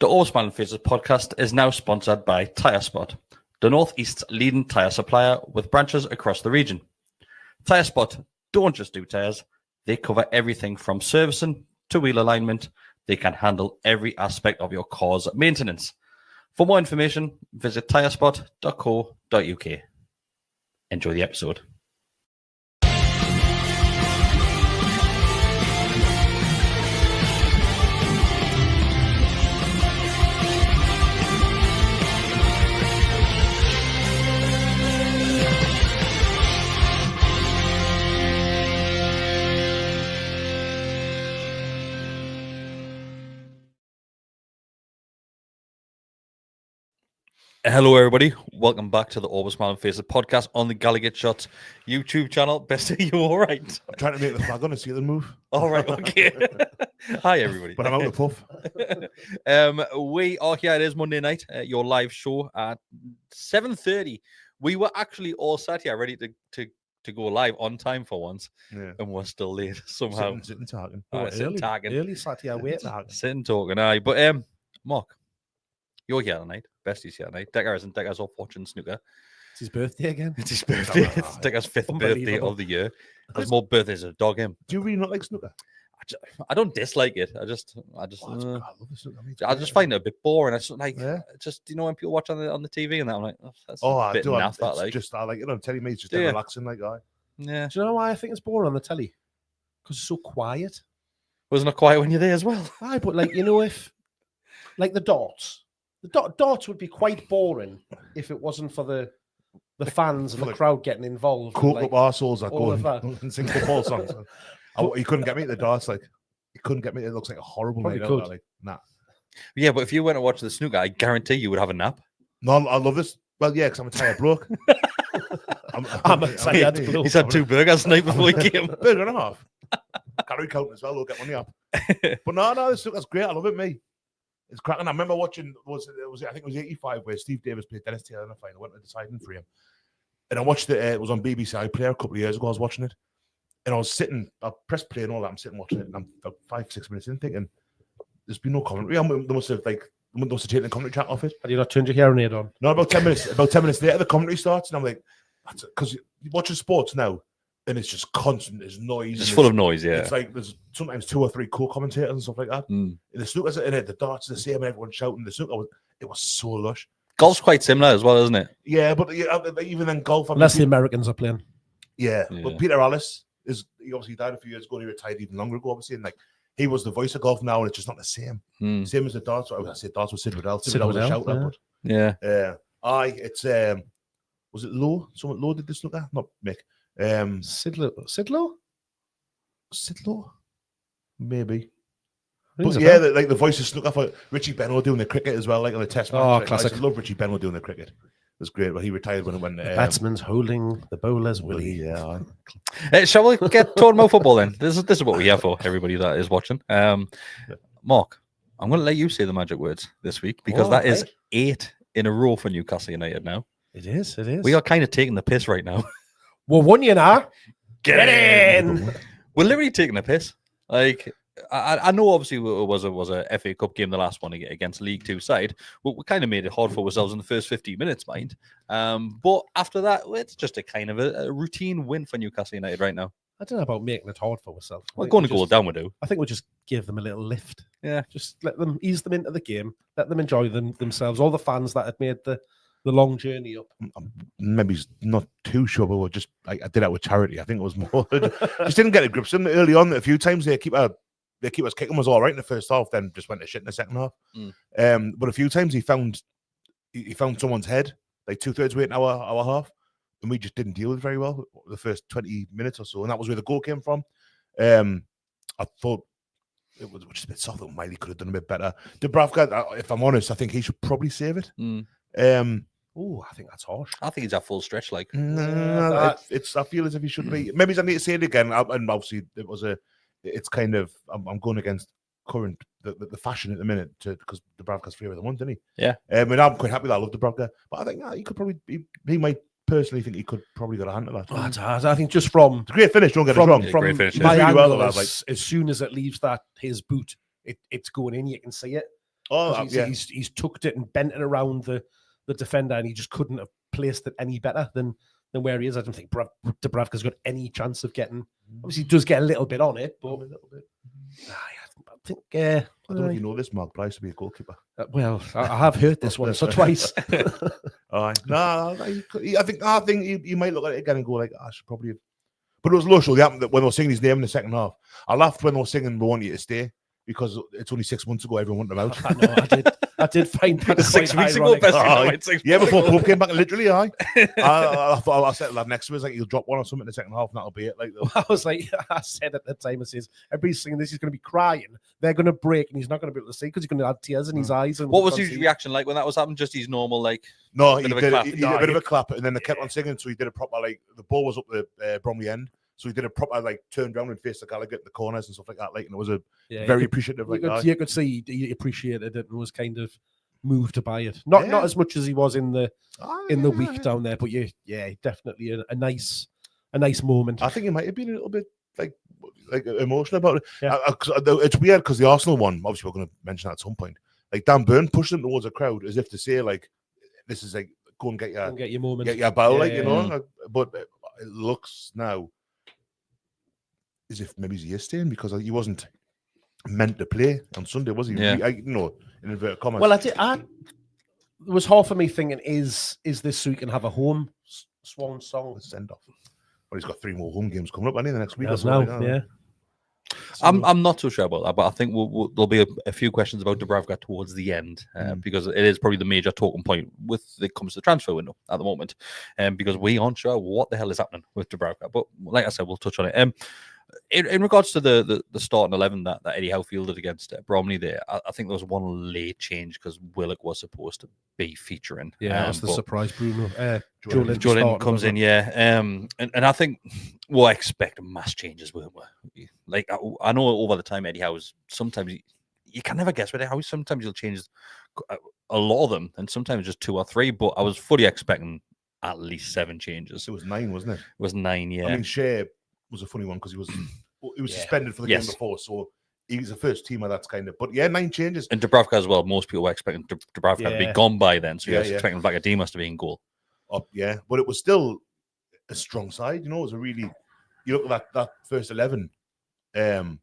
The Smiling Faces podcast is now sponsored by Tyre Spot, the Northeast's leading tyre supplier with branches across the region. Tyre Spot don't just do tyres, they cover everything from servicing to wheel alignment. They can handle every aspect of your car's maintenance. For more information, visit tyrespot.co.uk. Enjoy the episode. Hello, everybody. Welcome back to the Smiling Faces podcast on the GallowgateShots YouTube channel. Besty, are you all right? I'm trying to make the flag on and see them move. All right, okay. Hi, everybody. But I'm out of puff. We are here. It is Monday night. Your live show at 7:30. We were actually all sat here ready to go live on time for once, and we're still late somehow. Sitting talking. Early sat here waiting. Sitting talking. Aye, but Mark, you're here tonight. Besty's here tonight. Decker's off watching snooker. It's his birthday again. It's his birthday. It's Decker's 5th birthday of the year. There's more birthdays than a dog him. Do you really not like snooker? I don't dislike it. I just I love the snooker. I just find it a bit boring. I just like just when people watch on the TV and that, I'm like, that's a bit naff, that like. Just I like it on telly, mate. It's just relaxing, like that. Yeah. Do you know why I think it's boring on the telly? Because it's so quiet. Wasn't it quiet when you're there as well? Aye, but if like the darts. The darts would be quite boring if it wasn't for the fans and the crowd getting involved. Coke up arseholes that go and sing football songs. You couldn't get me at the darts, like you couldn't get me. It looks like a horrible night out, like nah. Yeah, but if you went to watch the snooker, I guarantee you would have a nap. No, I love this. Well, yeah, because I'm a tired bloke. I'm a tired bloke. He's had 2 burgers the night before he came. Burger and a half. Calorie counting as well. We'll get money up. But no, this snooker's great. I love it, mate. It's cracking. I remember watching. I think it was 85 where Steve Davis played Dennis Taylor in the final. I went to deciding for him, and I watched it. It was on BBC iPlayer a couple of years ago. I was watching it, and I was sitting. I pressed play and all that. I'm sitting watching it, and I'm about 5-6 minutes in, thinking there's been no commentary. They must have taken the commentary track off it. Had you not turned your hearing aid on? No, about 10 minutes. About 10 minutes later, the commentary starts, and I'm like, because you're watching sports now. And it's just constant. There's noise. It's full of noise, yeah. It's like there's sometimes 2 or 3 co-commentators and stuff like that. And the snooker's in it. The darts are the same. And everyone's shouting. The snooker it was so lush. Golf's quite similar as well, isn't it? Yeah, but even then, golf. Unless the Americans are playing. Yeah, but Peter Ellis he obviously died a few years ago. And he retired even longer ago, obviously. And like he was the voice of golf now, and it's just not the same. Same as the darts. I say darts with Sid Waddell. Sid Waddell was a shouter, but it's was it Lowe? Someone Lowe did the snooker, not Mick. Sidlow? Maybe. But yeah, the voice of snooker for Richie Beno doing the cricket as well, like on the test match. Classic. I love Richie Beno doing the cricket. It was great, but he retired when the batsman's holding the bowler's willy. Yeah. Shall we get talking about football then? This is what we're here for, everybody that is watching. Mark, I'm going to let you say the magic words this week because that is 8 in a row for Newcastle United now. It is. We are kind of taking the piss right now. Well, one you know. Get in. We're literally taking a piss. Like, I know obviously it was a FA Cup game, the last one against League 2 side, but we kind of made it hard for ourselves in the first 15 minutes, mind. But after that, it's just a kind of a routine win for Newcastle United right now. I don't know about making it hard for ourselves. We're going to go down, we do. I think we'll just give them a little lift. Yeah. Just ease them into the game, let them enjoy themselves. All the fans that had made the long journey up. Maybe not too sure, but I did that with charity. I think it was more. Just didn't get a grip of them early on. A few times they keep us kicking was all right in the first half, then just went to shit in the second half. But a few times he found someone's head, like 2/3 way in our half, and we just didn't deal with it very well the first 20 minutes or so, and that was where the goal came from. I thought it was just a bit soft. Miley could have done a bit better. Dubravka, if I'm honest, I think he should probably save it. I think that's harsh. I think he's at full stretch. Like, I feel as if he should be. Maybe I need to say it again. And obviously, it's kind of. I'm going against current the fashion at the minute because Dubravka's free with the one, didn't he? Yeah. And I'm quite happy that I love Dubravka, but I think he could probably. He might personally think he could probably get a hand at that. Oh, it's hard. I think just from it's a great finish. Don't get it wrong. From great finish, my really angle, well, as soon as it leaves his boot, it's going in. You can see it. Oh, yeah. He's tucked it and bent it around the defender, and he just couldn't have placed it any better than where he is. I don't think Dubravka's got any chance of getting. Obviously, he does get a little bit on it, but a little bit. I think. I don't know if you know this, Mark Price to be a goalkeeper. Well, I have heard this once or twice. All right. No, I think you might look at it again and go like, I should probably have. But it was lush. It happened that when they were singing his name in the second half, I laughed when they were singing "We Want You to Stay" because it's only 6 months ago everyone wanted him out. I know, I did find that 6 weeks ago. Yeah, before Pope came back, literally, I thought I said that next to us, like he'll drop one or something in the second half, and that'll be it. Like I was like, I said at the time, I says everybody's singing this, he's going to be crying, they're going to break, and he's not going to be able to see because he's going to have tears in his eyes. And what was his reaction like when that was happening? Just his normal like. No, he did a bit of a clap, and then they kept on singing, so he did a proper like the ball was up the Bromley end. So he did a proper like turned around and faced the Gallowgate in the corners and stuff like that. Like, and it was a very appreciative. Like, you could see he appreciated it and was kind of moved by it. Not as much as he was in the week down there, but definitely a nice moment. I think he might have been a little bit like emotional about it. Yeah. It's weird because the Arsenal one, obviously we're going to mention that at some point. Like Dan Burn pushed him towards a crowd as if to say like, this is like go and get your moment, get your bow, you know. Like, but it looks now as if maybe he's staying because he wasn't meant to play on Sunday, was he? Yeah. In inverted commas. Well, there was half of me thinking, is this so he can have a home swan song send off? Well, he's got 3 more home games coming up, hasn't he, the next week? Yeah. So, I'm not so sure about that, but I think there'll be a few questions about Dubravka towards the end because it is probably the major talking point with it comes to the transfer window at the moment, because we aren't sure what the hell is happening with Dubravka. But like I said, we'll touch on it. In regards to the starting 11 that Eddie Howe fielded against Bromley there, I think there was one late change because Willock was supposed to be featuring. Yeah, that's the surprise, Bruno. Joe comes in, and I think we'll expect mass changes, weren't we? Like, I know over the time Eddie Howe's, sometimes you can never guess with Eddie Howe. Sometimes he'll change a lot of them, and sometimes just 2 or 3, but I was fully expecting at least 7 changes. It was 9, wasn't it? It was 9, yeah. I mean, Shea was a funny one because he was suspended for the game before, so he's the first teamer that's kind of. But 9 changes. And Dubravka as well. Most people were expecting Dubravka to be gone by then, so you're expecting Vakadimas to be in goal. But it was still a strong side. You know, it was a really. You look at that first 11, and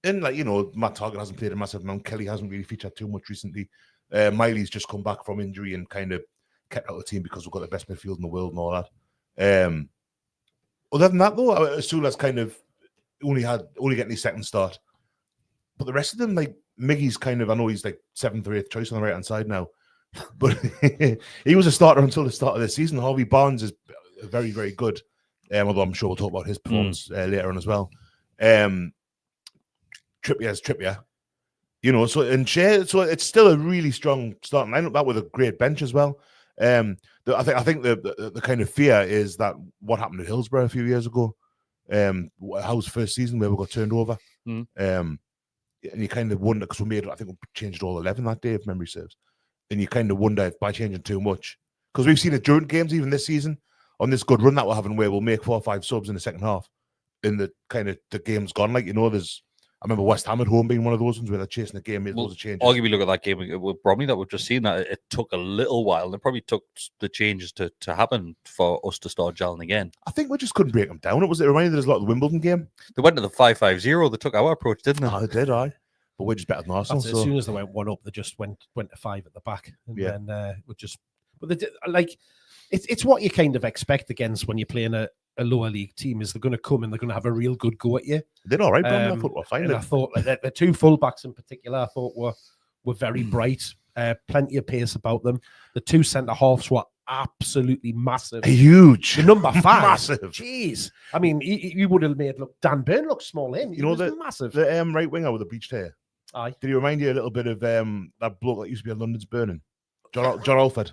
like Matt Target hasn't played a massive amount. Kelly hasn't really featured too much recently. Miley's just come back from injury and kind of kept out of the team because we've got the best midfield in the world and all that. Other than that, though, Sula's kind of only getting his second start. But the rest of them, like Miggy's kind of, I know he's like 7th or 8th choice on the right-hand side now. But he was a starter until the start of the season. Harvey Barnes is very, very good. Although I'm sure we'll talk about his performance later on as well. Trippier's Trippier. So it's still a really strong starting lineup, that with a great bench as well. I think the kind of fear is that what happened to Hillsborough a few years ago, Howe's first season where we got turned over, and you kind of wonder because we changed all 11 that day if memory serves, and you kind of wonder if by changing too much because we've seen it during games even this season on this good run that we're having where we'll make 4 or 5 subs in the second half, and the game's gone. Like I remember West Ham at home being one of those ones where they're chasing the game, made loads of changes. Arguably, look at that game with Bromley that we've just seen. That it took a little while. It probably took the changes to happen for us to start gelling again. I think we just couldn't break them down. It reminded us a lot of the Wimbledon game. They went to the 5-5-0. They took our approach, didn't they? Oh, they did, aye. But we're just better than Arsenal. As soon as they went 1 up, they just went to 5 at the back, and then we just. But they did, like it's what you kind of expect against when you're playing a lower league team is they're going to come and they're going to have a real good go at you. They did all right, I thought we're fine. I thought like the 2 fullbacks in particular, I thought were very bright, plenty of pace about them. The 2 centre halves were absolutely massive, huge. The number 5, massive. Jeez, I mean, you would have made Dan Burn look small. He was massive. The right winger with the bleached hair. Aye. Did he remind you a little bit of that bloke that used to be at London's Burning, John Alford?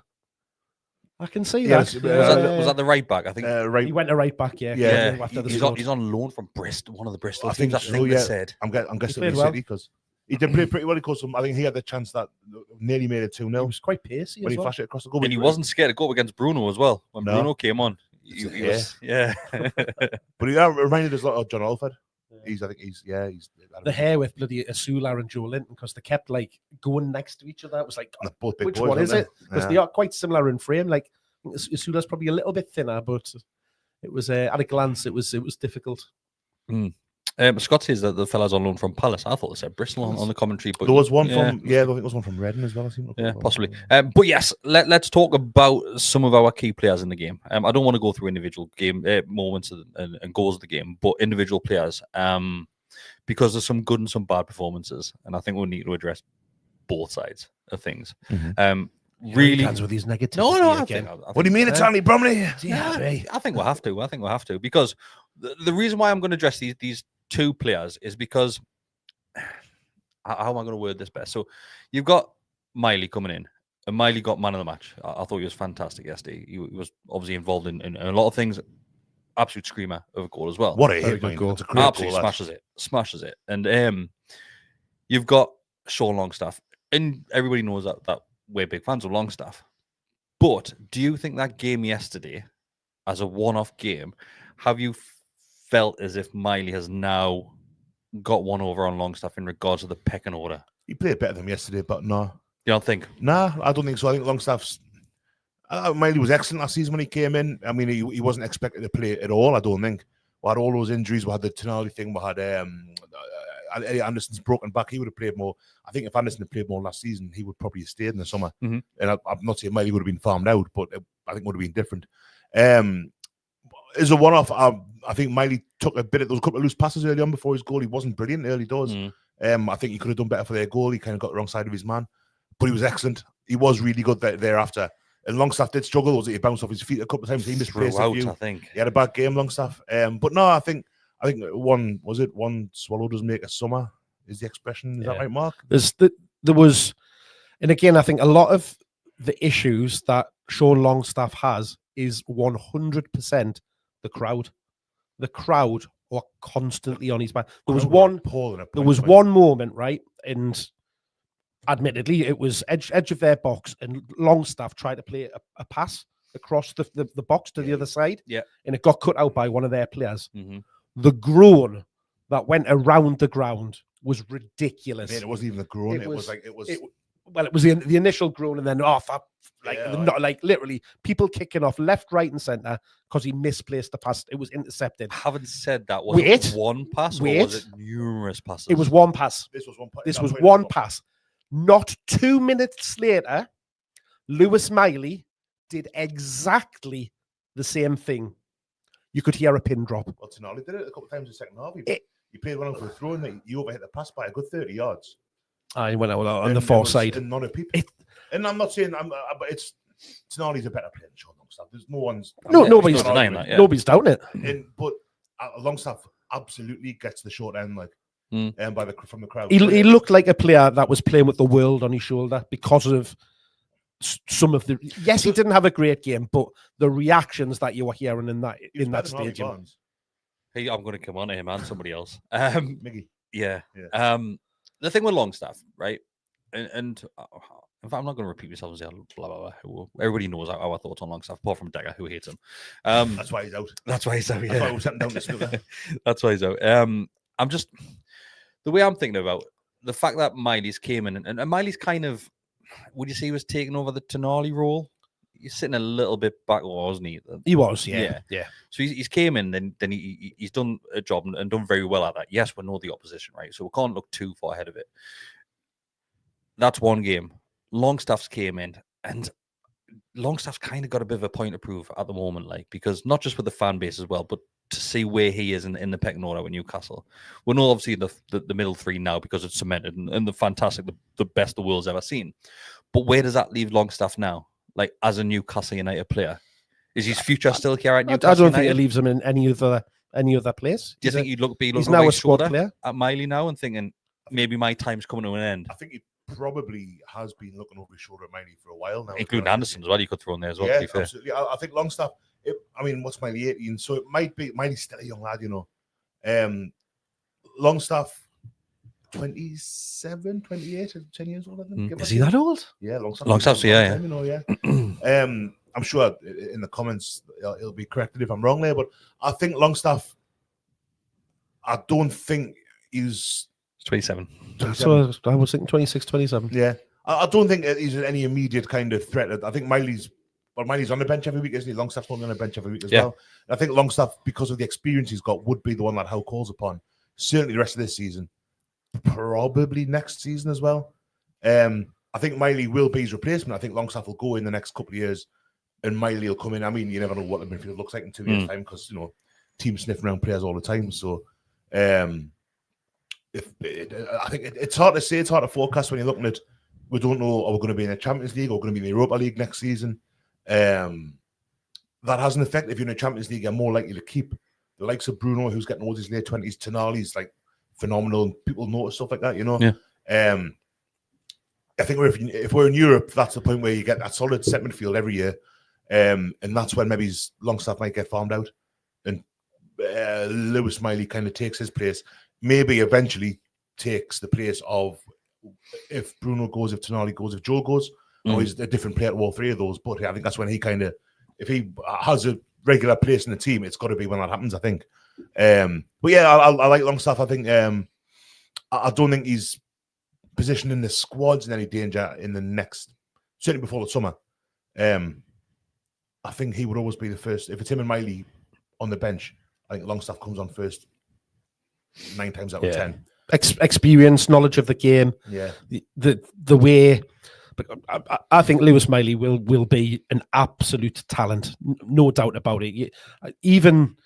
I can see that. Was that the right back? I think right. He went to right back. Yeah. He's on loan from Bristol, one of the Bristol I teams. think they said. I'm guessing it's City because he did play pretty well. I think he had the chance that nearly made it 2-0. He was quite pacey when he flashed it across the goal. And he wasn't scared to go up against Bruno as well. When Bruno came on, he was. But he reminded us a lot of John Alford. Yeah. I think he's I don't The know. hair with bloody Asula and Joe Linton, because they kept like going next to each other. It was like, They're both big which boys, one aren't is it? they? Because they are quite similar in frame. Like Asula's probably a little bit thinner, but it was at a glance, it was difficult. Scott says that the fellas on loan from Palace. I thought they said Bristol on the commentary, but There was one yeah, from I think there was one from Reading as well. I think. Yeah, possibly. But yes, let's talk about some of our key players in the game. I don't want to go through individual game moments and goals of the game, but individual players, because there's some good and some bad performances, and I think we need to address both sides of things. Really, with these negativity. no. I again. think, What do you mean it's only Bromley? Yeah, I think we'll have to. I think we'll have to, because the reason why I'm going to address these two players is because how am I going to word this best? So you've got Miley coming in, and Miley got man of the match. I thought he was fantastic yesterday. He was obviously involved in a lot of things. Absolute screamer of a goal as well. What a Very hit, good man. goal. It's a great Absolutely goal. smashes it. And you've got Sean Longstaff, and everybody knows that we're big fans of Longstaff. But do you think that game yesterday, as a one-off game, have you felt as if Miley has now got one over on Longstaff in regards to the pecking order? He played better than him yesterday, but no. You don't think? Nah, I don't think so. I think Longstaff's. Miley was excellent last season when he came in. I mean, he wasn't expected to play at all, I don't think. We had all those injuries. We had the Tonali thing. We had Eddie Anderson's broken back. He would have played more. I think if Anderson had played more last season, he would probably have stayed in the summer. Mm-hmm. And I'm not saying Miley would have been farmed out, but I think it would have been different. As a one-off, I think Miley took there was a couple of loose passes early on before his goal. He wasn't brilliant early doors. I think he could have done better for their goal. He kind of got the wrong side of his man, but he was excellent. He was really good thereafter. And Longstaff did struggle. Was it? He bounced off his feet a couple of times. He misplaced a few. I think He had a bad game, Longstaff. But no, I think one swallow doesn't make a summer is the expression. Is that right, Mark? There was, and again, I think a lot of the issues that Sean Longstaff has is 100% the crowd. The crowd are constantly on his back. There was one moment, right, and admittedly, it was edge of their box, and Longstaff tried to play a pass across the box to the other side, and it got cut out by one of their players. The groan that went around the ground was ridiculous. Man, it wasn't even a groan. It was the initial groan, and then literally people kicking off left, right, and centre because he misplaced the pass. It was intercepted. Having said that, was it one pass or was it numerous passes? It was one pass. This was one pass. This was one pass. Not 2 minutes later, Lewis Miley did exactly the same thing. You could hear a pin drop. Well, Tonali did it a couple of times in the second half. He played one for a throw, and he overhit the pass by a good 30 yards. He went out on the far side. And none of people. And I'm not saying, but it's Tonali's a better player than Sean Longstaff. There's no one's. Nobody's denying that. Yeah. Nobody's doubting it. But Longstaff absolutely gets the short end, from the crowd. He looked like a player that was playing with the world on his shoulder because of some of the. Yes, he didn't have a great game, but the reactions that you were hearing in that stadium. Hey, I'm going to come on to him and somebody else. Miggy. Yeah. The thing with Longstaff, right? And in fact, I'm not going to repeat myself and say blah, blah, blah. Everybody knows our thoughts on Longstaff, apart from Dagger, who hates him. That's why he's out. That's why he's out. That's why we're sitting down this That's why he's out. I'm just the way I'm thinking about the fact that Miley's came in and Miley's kind of, would you say he was taking over the Tonali role? He's sitting a little bit back, wasn't he? He was, yeah. So he's came in, then he's done a job and done very well at that. Yes, we know the opposition, right? So we can't look too far ahead of it. That's one game. Longstaff's came in, and Longstaff's kind of got a bit of a point to prove at the moment, because not just with the fan base as well, but to see where he is in the pecking order with Newcastle. We're not obviously the middle three now because it's cemented and the fantastic, the best the world's ever seen. But where does that leave Longstaff now? As a Newcastle United player, is his future still here at Newcastle? I don't United? think it leaves him in any other place. Do you think you'd be looking now over a his squad shoulder player at Miley now and thinking maybe my time's coming to an end? I think he probably has been looking over his shoulder at Miley for a while now, including Anderson as well. You could throw in there as well. Yeah, to be fair. absolutely. I think Longstaff. What's Miley 18? So it might be Miley's still a young lad, Longstaff. 27, 28, 10 years old, I think. Is he that old? Yeah, Longstaff. Longstaff's, yeah. I'm sure in the comments he'll be corrected if I'm wrong there, but I think Longstaff I don't think he's 27. So I was thinking 26, 27. Yeah, I don't think he's any immediate kind of threat. I think Miley's on the bench every week, isn't he? Longstaff's on the bench every week as well. And I think Longstaff, because of the experience he's got, would be the one that Howe calls upon. Certainly the rest of this season, probably next season as well. I think Miley will be his replacement. I think Longstaff will go in the next couple of years, and Miley will come in. I mean, you never know what the midfield looks like in 2 years' time because teams sniffing around players all the time. So, I think it's hard to say. It's hard to forecast when you're looking at. We don't know. Are we going to be in the Champions League or going to be in the Europa League next season? That has an effect. If you're in the Champions League, you're more likely to keep the likes of Bruno, who's getting all his late 20s. Tonali's like phenomenal, and people notice stuff like that. I think if we're in Europe, that's the point where you get that solid set midfield every year, and that's when maybe Longstaff might get farmed out, and Lewis Miley kind of takes his place. Maybe eventually takes the place of if Bruno goes, if Tonali goes, if Joe goes. Or he's a different player to all three of those. But I think that's when he kind of, if he has a regular place in the team, it's got to be when that happens, I think. But yeah, I like Longstaff. I think I don't think he's positioned in the squads in any danger in the next, certainly before the summer. I think he would always be the first. If it's him and Miley on the bench, I think Longstaff comes on first 9 times out of 10. Experience, knowledge of the game, the way. But I think Lewis Miley will be an absolute talent, no doubt about it. Even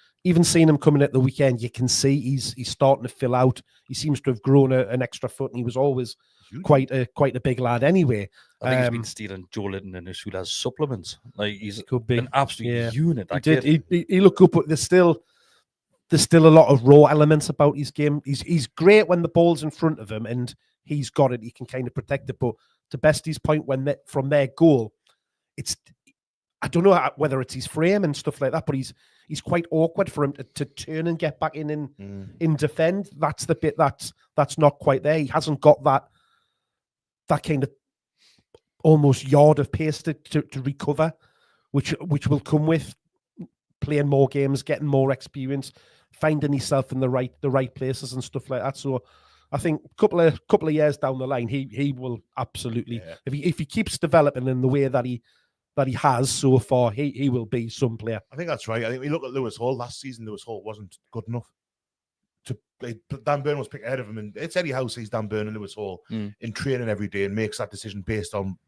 seeing him coming at the weekend, you can see he's starting to fill out. He seems to have grown an extra foot, and he was always quite a big lad anyway. I think he's been stealing Joe Linton and Usula's supplements. Like he's could be an absolute unit. He looked good, but there's still a lot of raw elements about his game. He's great when the ball's in front of him and he's got it. He can kind of protect it, but to Besty's point, from their goal, I don't know whether it's his frame and stuff like that, but he's quite awkward for him to turn and get back in defend. That's the bit that's not quite there. He hasn't got that kind of almost yard of pace to recover, which will come with playing more games, getting more experience, finding himself in the right places and stuff like that. So I think a couple of years down the line, he will absolutely, if he keeps developing in the way that he has so far, he will be some player. I think that's right. I think we look at Lewis Hall last season. Lewis Hall wasn't good enough to play. Dan Burn was picked ahead of him, and it's Eddie Howe sees Dan Burn and Lewis Hall in training every day and makes that decision based on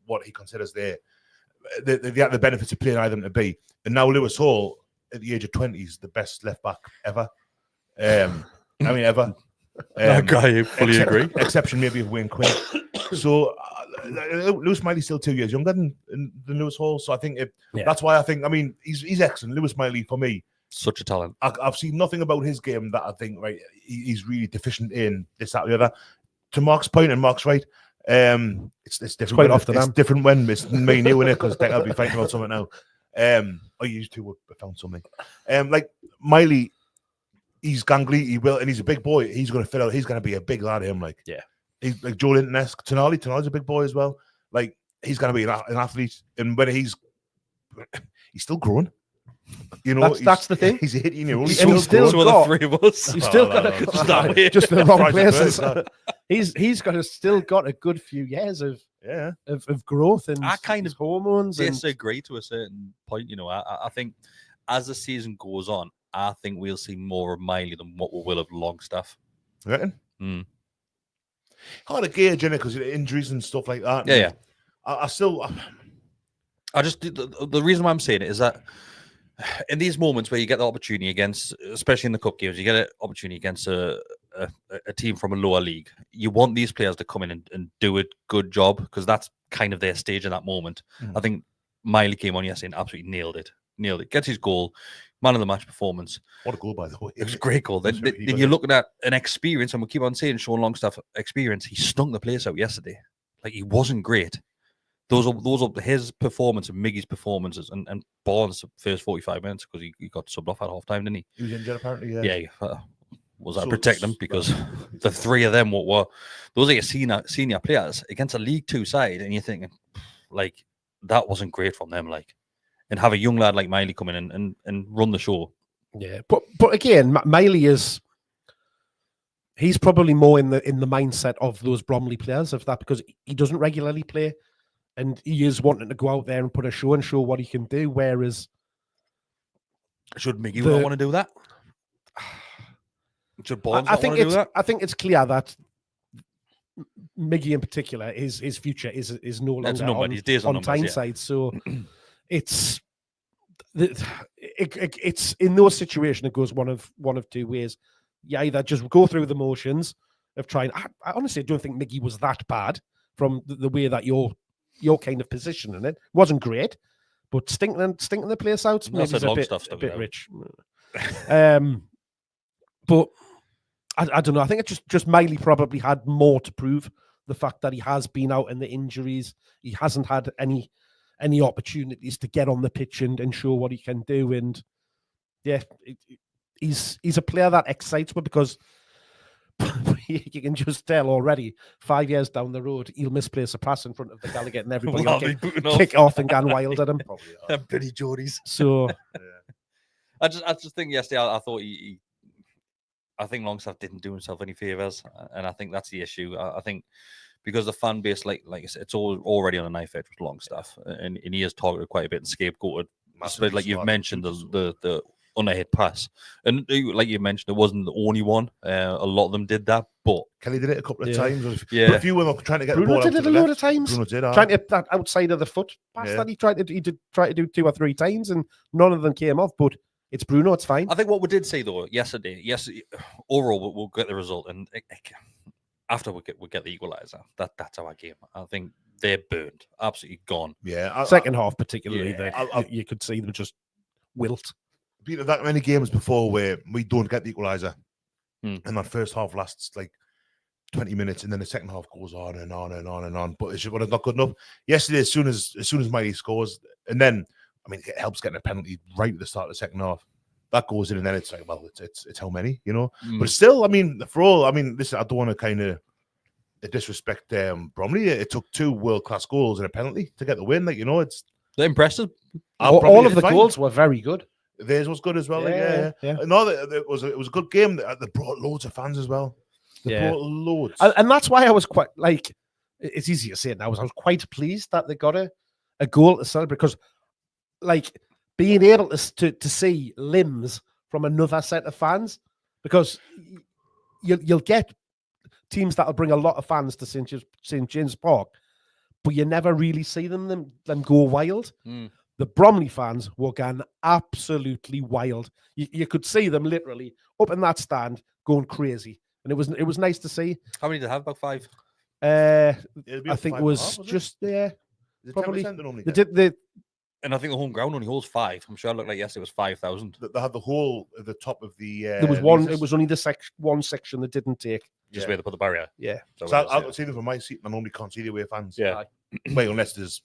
what he considers the benefits of playing either to be. And now Lewis Hall, at the age of 20, is the best left back ever. Ever. I fully agree. Exception maybe of Wayne Quinn. So Lewis Miley's still 2 years younger than Lewis Hall. So I think that's why I think. I mean, he's excellent. Lewis Miley for me, such a talent. I've seen nothing about his game that I think he's really deficient in this, that, or the other. To Mark's point, and Mark's right. It's different. Quite often it's different when it's me and you in it because I'll be fighting about something now. I used to have found something. Like Miley. He's gangly, he will, and he's a big boy. He's going to fill out. He's going to be a big lad. He's like Joe Linton-esque. Tonali's a big boy as well. Like he's going to be an athlete, and when he's still growing. You know, that's the thing. He's 18 years old. He's still got the 3 of us. He's still got just the wrong places. He's still got a good few years of growth and I kind of hormones. Disagree to a certain point. You know, I think as the season goes on, I think we'll see more of Miley than what we will of Longstaff. You reckon? Hard to gauge, innit? Because injuries and stuff like that. Yeah. I just the reason why I'm saying it is that in these moments where you get the opportunity against, especially in the cup games, you get an opportunity against a team from a lower league. You want these players to come in and do a good job because that's kind of their stage in that moment. I think Miley came on yesterday and absolutely nailed it. Gets his goal. Man of the match performance. What a goal, by the way. It was a great goal. Then you're looking at an experience, and we keep on saying Sean Longstaff experience. He stunk the place out yesterday. Like he wasn't great. Those are his performance and Miggy's performances and Barnes' first 45 minutes because he got subbed off at half time, didn't he? He was injured apparently, Yeah. Was that protect them? Because the 3 of them were those are your senior players against a League 2 side, and you're thinking, like, that wasn't great from them, like. And have a young lad like Miley come in and run the show. Yeah, but again, Miley is he's probably more in the mindset of those Bromley players of that, because he doesn't regularly play, and he is wanting to go out there and put a show and show what he can do. Whereas, should Miggy not want to do that? Should Bonds I not want to do that? I think it's clear that Miggy in particular, his future is no longer on Tyneside. So it's in those situations it goes one of two ways. You either just go through the motions of trying. I honestly don't think Miggy was that bad from the way that you're kind of positioning it. Wasn't great, but stinking the place out. Maybe it's a bit rich. But I don't know. I think it just Miley probably had more to prove. The fact that he has been out in the injuries, he hasn't had any opportunities to get on the pitch and show what he can do. And yeah, he's a player that excites me, because you can just tell already 5 years down the road he'll misplace a pass in front of the Gallowgate and everybody will kick off and go wild at him. Billy Geordies. So I just think yesterday I thought I think Longstaff didn't do himself any favours, and I think that's the issue. I think because the fan base, like I said, it's already on a knife edge with Longstaff, and he is targeted quite a bit and scapegoated. Like you've mentioned, the underhit pass, and like you mentioned, it wasn't the only one. A lot of them did that, but Kelly did it a couple of times. Yeah, but a few were trying to get Bruno the ball. Did it a load of times. Bruno did trying to that outside of the foot pass that he did try to do 2 or 3 times, and none of them came off. But it's Bruno, it's fine. I think what we did see though yesterday, overall we'll get the result, and after we get the equaliser, that's our game. I think they're burned, absolutely gone. Yeah, second half particularly, you could see them just wilt. Been to that many games before where we don't get the equaliser, and that first half lasts like 20 minutes, and then the second half goes on and on and on and on. But it's not good enough. Yesterday, as soon as Miley scores, and then it helps getting a penalty right at the start of the second half. That goes in, and then it's like, well, it's how many, But still, for all, listen, I don't want to kind of disrespect Bromley. It took 2 world-class goals and a penalty to get the win. They're impressive. All of the goals were very good. Theirs was good as well. Yeah. No, it was a good game. They brought loads of fans as well. They brought loads, and that's why I was quite it's easy to say it now. I was quite pleased that they got a goal to celebrate, because being able to see limbs from another set of fans, because you'll get teams that'll bring a lot of fans to St. James Park, but you never really see them go wild. The Bromley fans were going absolutely wild. You could see them literally up in that stand going crazy, and it was nice to see. How many did they have? About 5. I think it was just probably. They did and I think the home ground only holds 5. I'm sure it looked like yesterday was 5,000. They had the hole at the top of the. There was one. It was only the one section that didn't take. Just where they put the barrier. Yeah. So I can see them from my seat. I normally can't see the away fans. Yeah. Wait, unless there's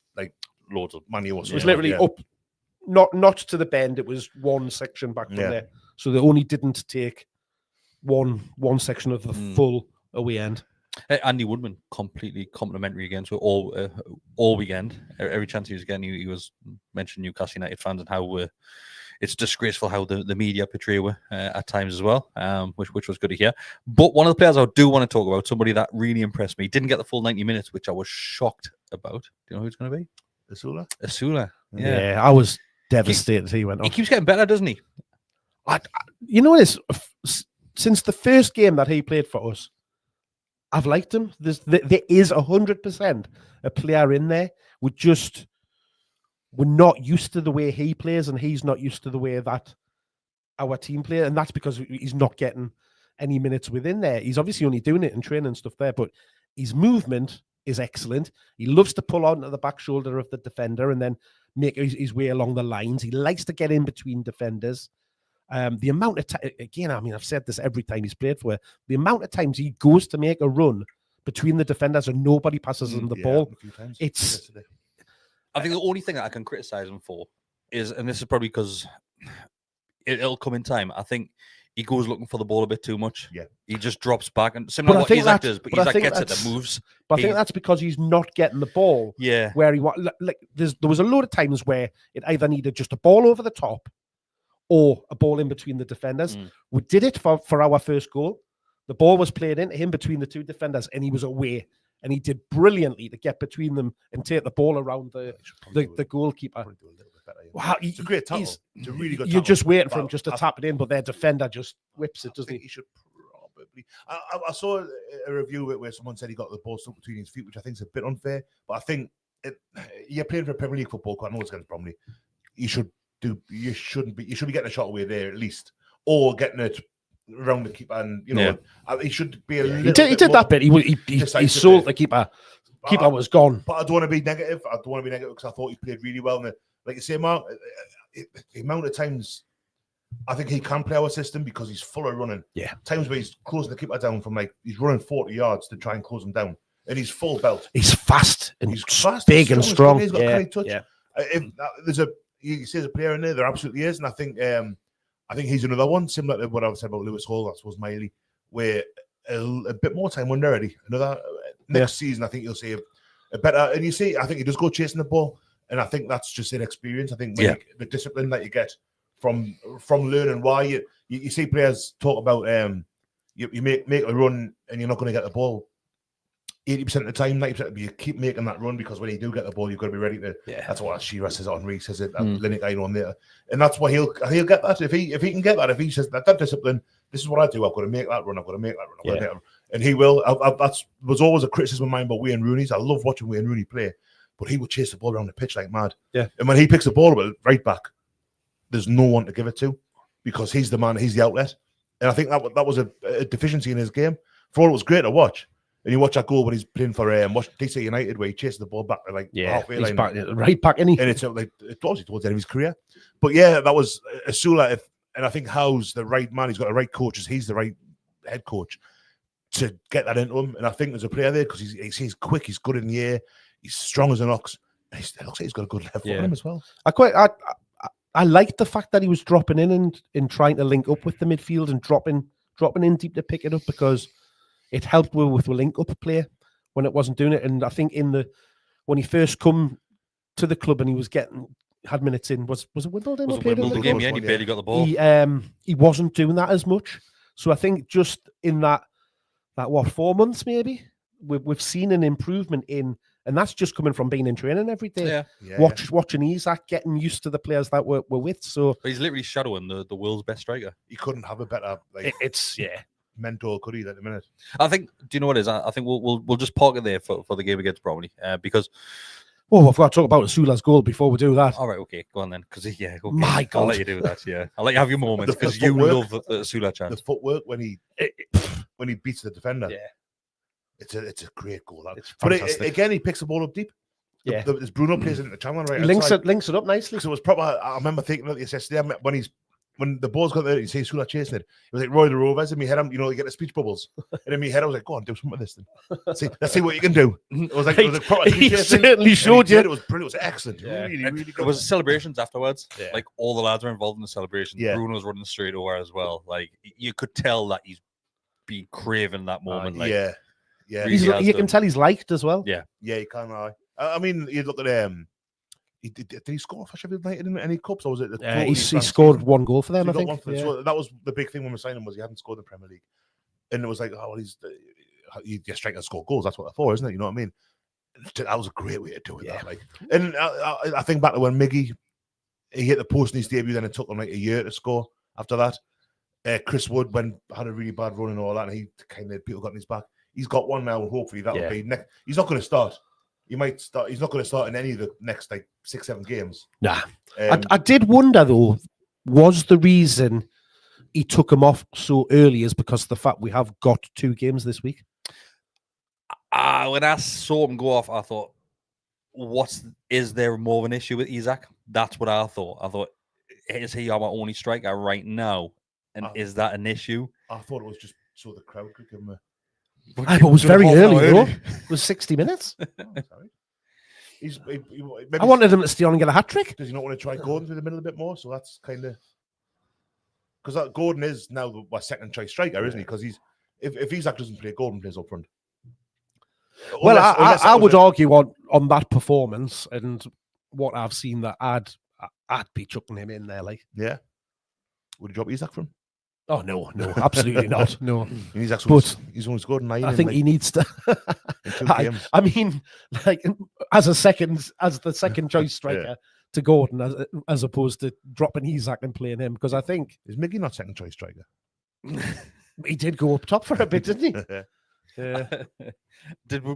loads of money or something. It was literally up, not to the bend. It was one section back from there. So they only didn't take one section of the full away end. Andy Woodman, completely complimentary again. So all weekend, every chance he was getting, he was mentioning Newcastle United fans and how it's disgraceful how the media portray at times as well, which was good to hear. But one of the players I do want to talk about, somebody that really impressed me, didn't get the full 90 minutes, which I was shocked about. Do you know who it's going to be? Asula. Yeah, I was devastated he went off. He keeps getting better, doesn't he? You know this, since the first game that he played for us, I've liked him. There is 100% a player in there. We're not used to the way he plays, and he's not used to the way that our team play, and that's because he's not getting any minutes within there. He's obviously only doing it in training and stuff there, but his movement is excellent. He loves to pull onto the back shoulder of the defender and then make his way along the lines. He likes to get in between defenders. The amount of again, I've said this every time he's played for it, the amount of times he goes to make a run between the defenders and nobody passes him the ball. I think the only thing that I can criticize him for is, and this is probably because it'll come in time, I think he goes looking for the ball a bit too much. Yeah. He just drops back, and similar to what Isak does, but Isak gets it, the moves. But I think that's because he's not getting the ball. Yeah. Where he there was a load of times where it either needed just a ball over the top or a ball in between the defenders. We did it for our first goal, The ball was played into him between the two defenders, and he was away. And he did brilliantly to get between them and take the ball around the goalkeeper. Wow, it's a great tackle. It's a really good. You're just waiting for him just to tap it in, but their defender just whips it, doesn't he? He should probably. I saw a review where someone said he got the ball stuck between his feet, which I think is a bit unfair. But I think you're playing for a Premier League football. I know it's against Bromley. You should be getting a shot away there at least, or getting it around the keeper, and he should be a little. He did that bit. He sold the keeper. Keeper was gone. But I don't want to be negative. Because I thought he played really well. And like you say, Mark, the amount of times I think he can play our system because he's full of running. Yeah. Times where he's closing the keeper down from he's running 40 yards to try and close him down, and he's full belt. He's fast and big and strong. He's got a touch. Yeah. If there's you see a player in there absolutely is, and I think he's another one similar to what I said about Lewis Hall. I suppose Miley, where a bit more time under already. Another next season, I think you'll see a better. And you see, I think he does go chasing the ball, and I think that's just an experience. I think the discipline that you get from learning why you see players talk about you make a run and you're not going to get the ball 80% of the time, 90%, you keep making that run because when you do get the ball, you've got to be ready to. Yeah. That's what Shearer says on Reece, says it. Lineker on there, and that's what he'll get that if he can get that. If he says that discipline, this is what I do. I've got to make that run. I've got to make that run. And he will. That was always a criticism of mine about Wayne Rooney. I love watching Wayne Rooney play, but he would chase the ball around the pitch like mad. Yeah. And when he picks the ball up right back, there's no one to give it to because he's the man. He's the outlet. And I think that was a deficiency in his game. For all it was great to watch. And you watch that goal when he's playing for DC United, where he chases the ball back to halfway line. Right back, isn't he? And it's obviously towards the end of his career. But yeah, that was Asula. And I think Howe's the right man. He's got the right coaches. He's the right head coach to get that into him. And I think there's a player there because he's quick. He's good in the air. He's strong as an ox. And it looks like he's got a good left foot on him as well. I liked the fact that he was dropping in and trying to link up with the midfield and dropping in deep to pick it up because it helped with the link-up play when it wasn't doing it. And I think when he first come to the club and he was had minutes in, was it Wimbledon? Was it Wimbledon game? Yeah, he barely got the ball. He wasn't doing that as much. So I think just in that 4 months maybe, we've seen an improvement in, and that's just coming from being in training every day. Watching Isak, getting used to the players that we're with. So but he's literally shadowing the world's best striker. He couldn't have a better mentor, could he, at the minute? I think. Do you know what it is? I think we'll just park it there for the game against Bromley because. Oh, I've got to talk about Asula's goal before we do that. All right, okay, go on then. Because okay. My God, I'll let you do that. Yeah, I'll let you have your moments because you love the Asula chance. The footwork when he beats the defender. Yeah, it's a great goal. But again, he picks the ball up deep. Yeah, there's Bruno plays it in the channel right. Links it up nicely. So it was proper. I remember thinking about this yesterday when the ball's got there, you see Asula chasing it. It was like Roy the Rovers in my head. You get the speech bubbles, and in my head I was like, "Go on, do something with this thing. Let's see what you can do." It was like proper. He certainly showed you. It was brilliant. It was excellent. Yeah. Really good. It was celebrations afterwards. Yeah. Like all the lads were involved in the celebration. Yeah. Bruno's running straight over as well. Like you could tell that he's been craving that moment. Yeah. Really you can tell he's liked as well. Yeah, you can. I mean, you look at Did he score for Sheffield United in any cups, or was it? He scored one goal for them. So I think. So that was the big thing when we signed him, was he hadn't scored in the Premier League, and it was like, oh, well, your striker score goals. That's what they're for, isn't it? You know what I mean? That was a great way to do it. Yeah. And I think back to when Miggy he hit the post in his debut, then it took him like a year to score. After that, Kris Wood had a really bad run and all that, and he kind of people got in his back. He's got one now, and hopefully that'll be next. He's not going to start. He might start. He's not going to start in any of the next 6-7 games. Nah. I did wonder though, was the reason he took him off so early is because of the fact we have got 2 games this week? When I saw him go off, I thought, is there more of an issue with Isak? That's what I thought. I thought, is he our only striker right now? And is that an issue? I thought it was just so the crowd could give him a... It was very early, though. It was 60 minutes. Sorry. I wanted him to stay on and get a hat-trick. Does he not want to try Gordon through the middle a bit more? So that's kind of... Because Gordon is now my second-choice striker, isn't he? Because if Isak doesn't play, Gordon plays up front. I would argue on that performance and what I've seen that I'd be chucking him in there. Like, yeah. Would you drop Isak from? Oh no, absolutely not. No, He's actually he's only scored 9. I think he needs to. in 2 games. I mean, like as the second choice striker to Gordon, as opposed to dropping Isak and playing him, because I think Is Miggy not second choice striker? he did go up top for a bit, didn't he? Yeah.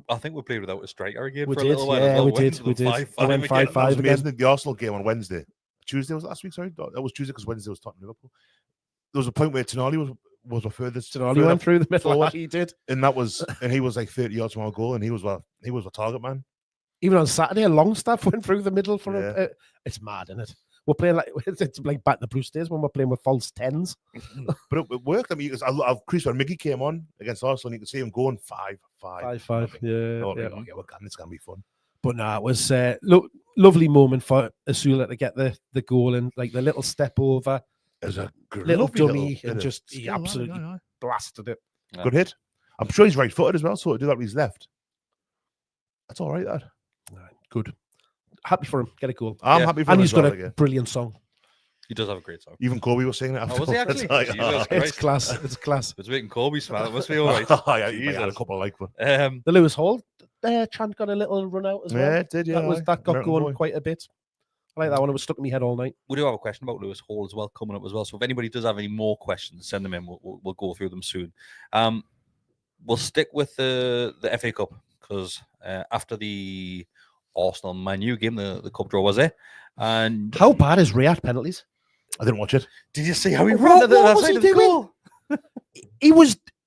I think we played without a striker again We for did, a little while. yeah, as well. we Went did, to we the did. 5-5 I went again. 5-5 That was again. amazing. The Arsenal game on Wednesday. Tuesday was last week, sorry. That was Tuesday because Wednesday was Tottenham Liverpool. There was a point where Tonali was the furthest. Tonali went through the middle. forward. He did. And he was like 30 yards from our goal, and he was a target man. Even on Saturday, a Longstaff went through the middle for Yeah. it's mad, isn't it? We're playing like it's like back in the Bruce days when we're playing with false 10s. But it worked. I mean, Kris when Miggy came on against Arsenal, you could see him going 5-5. 5-5. Yeah. Oh, yeah. okay, it's gonna be fun. But no, it was lovely moment for Asula to get the goal and like the little step over, It was a little lovely dummy, bit and of just he skill, absolutely aye. blasted it. Yeah. Good hit. I'm sure he's right-footed as well, so to do that with his left. That's all right, that. Good. Happy for him. Get a goal. I'm happy for him And he's as well, got a again. brilliant song. He does have a great song. Even Kobe was singing it. Oh, was he afterwards. actually? Like, Jesus It's Christ. class. It's class. It's making Kobe smile. It must be all right. yeah, he had a Jesus. couple like one. The Lewis Hall chant got a little run out as well. Yeah, it did. Yeah, That got American going boy. quite a bit. I like that one. It was stuck in my head all night. We do have a question about Lewis Hall as well coming up as well. So if anybody does have any more questions, send them in. We'll go through them soon. We'll stick with the FA Cup because after the Arsenal Man U game, the cup draw was there. And How bad is Riyadh penalties? I didn't watch it. did you see how he What ran to the was side he of the doing? goal?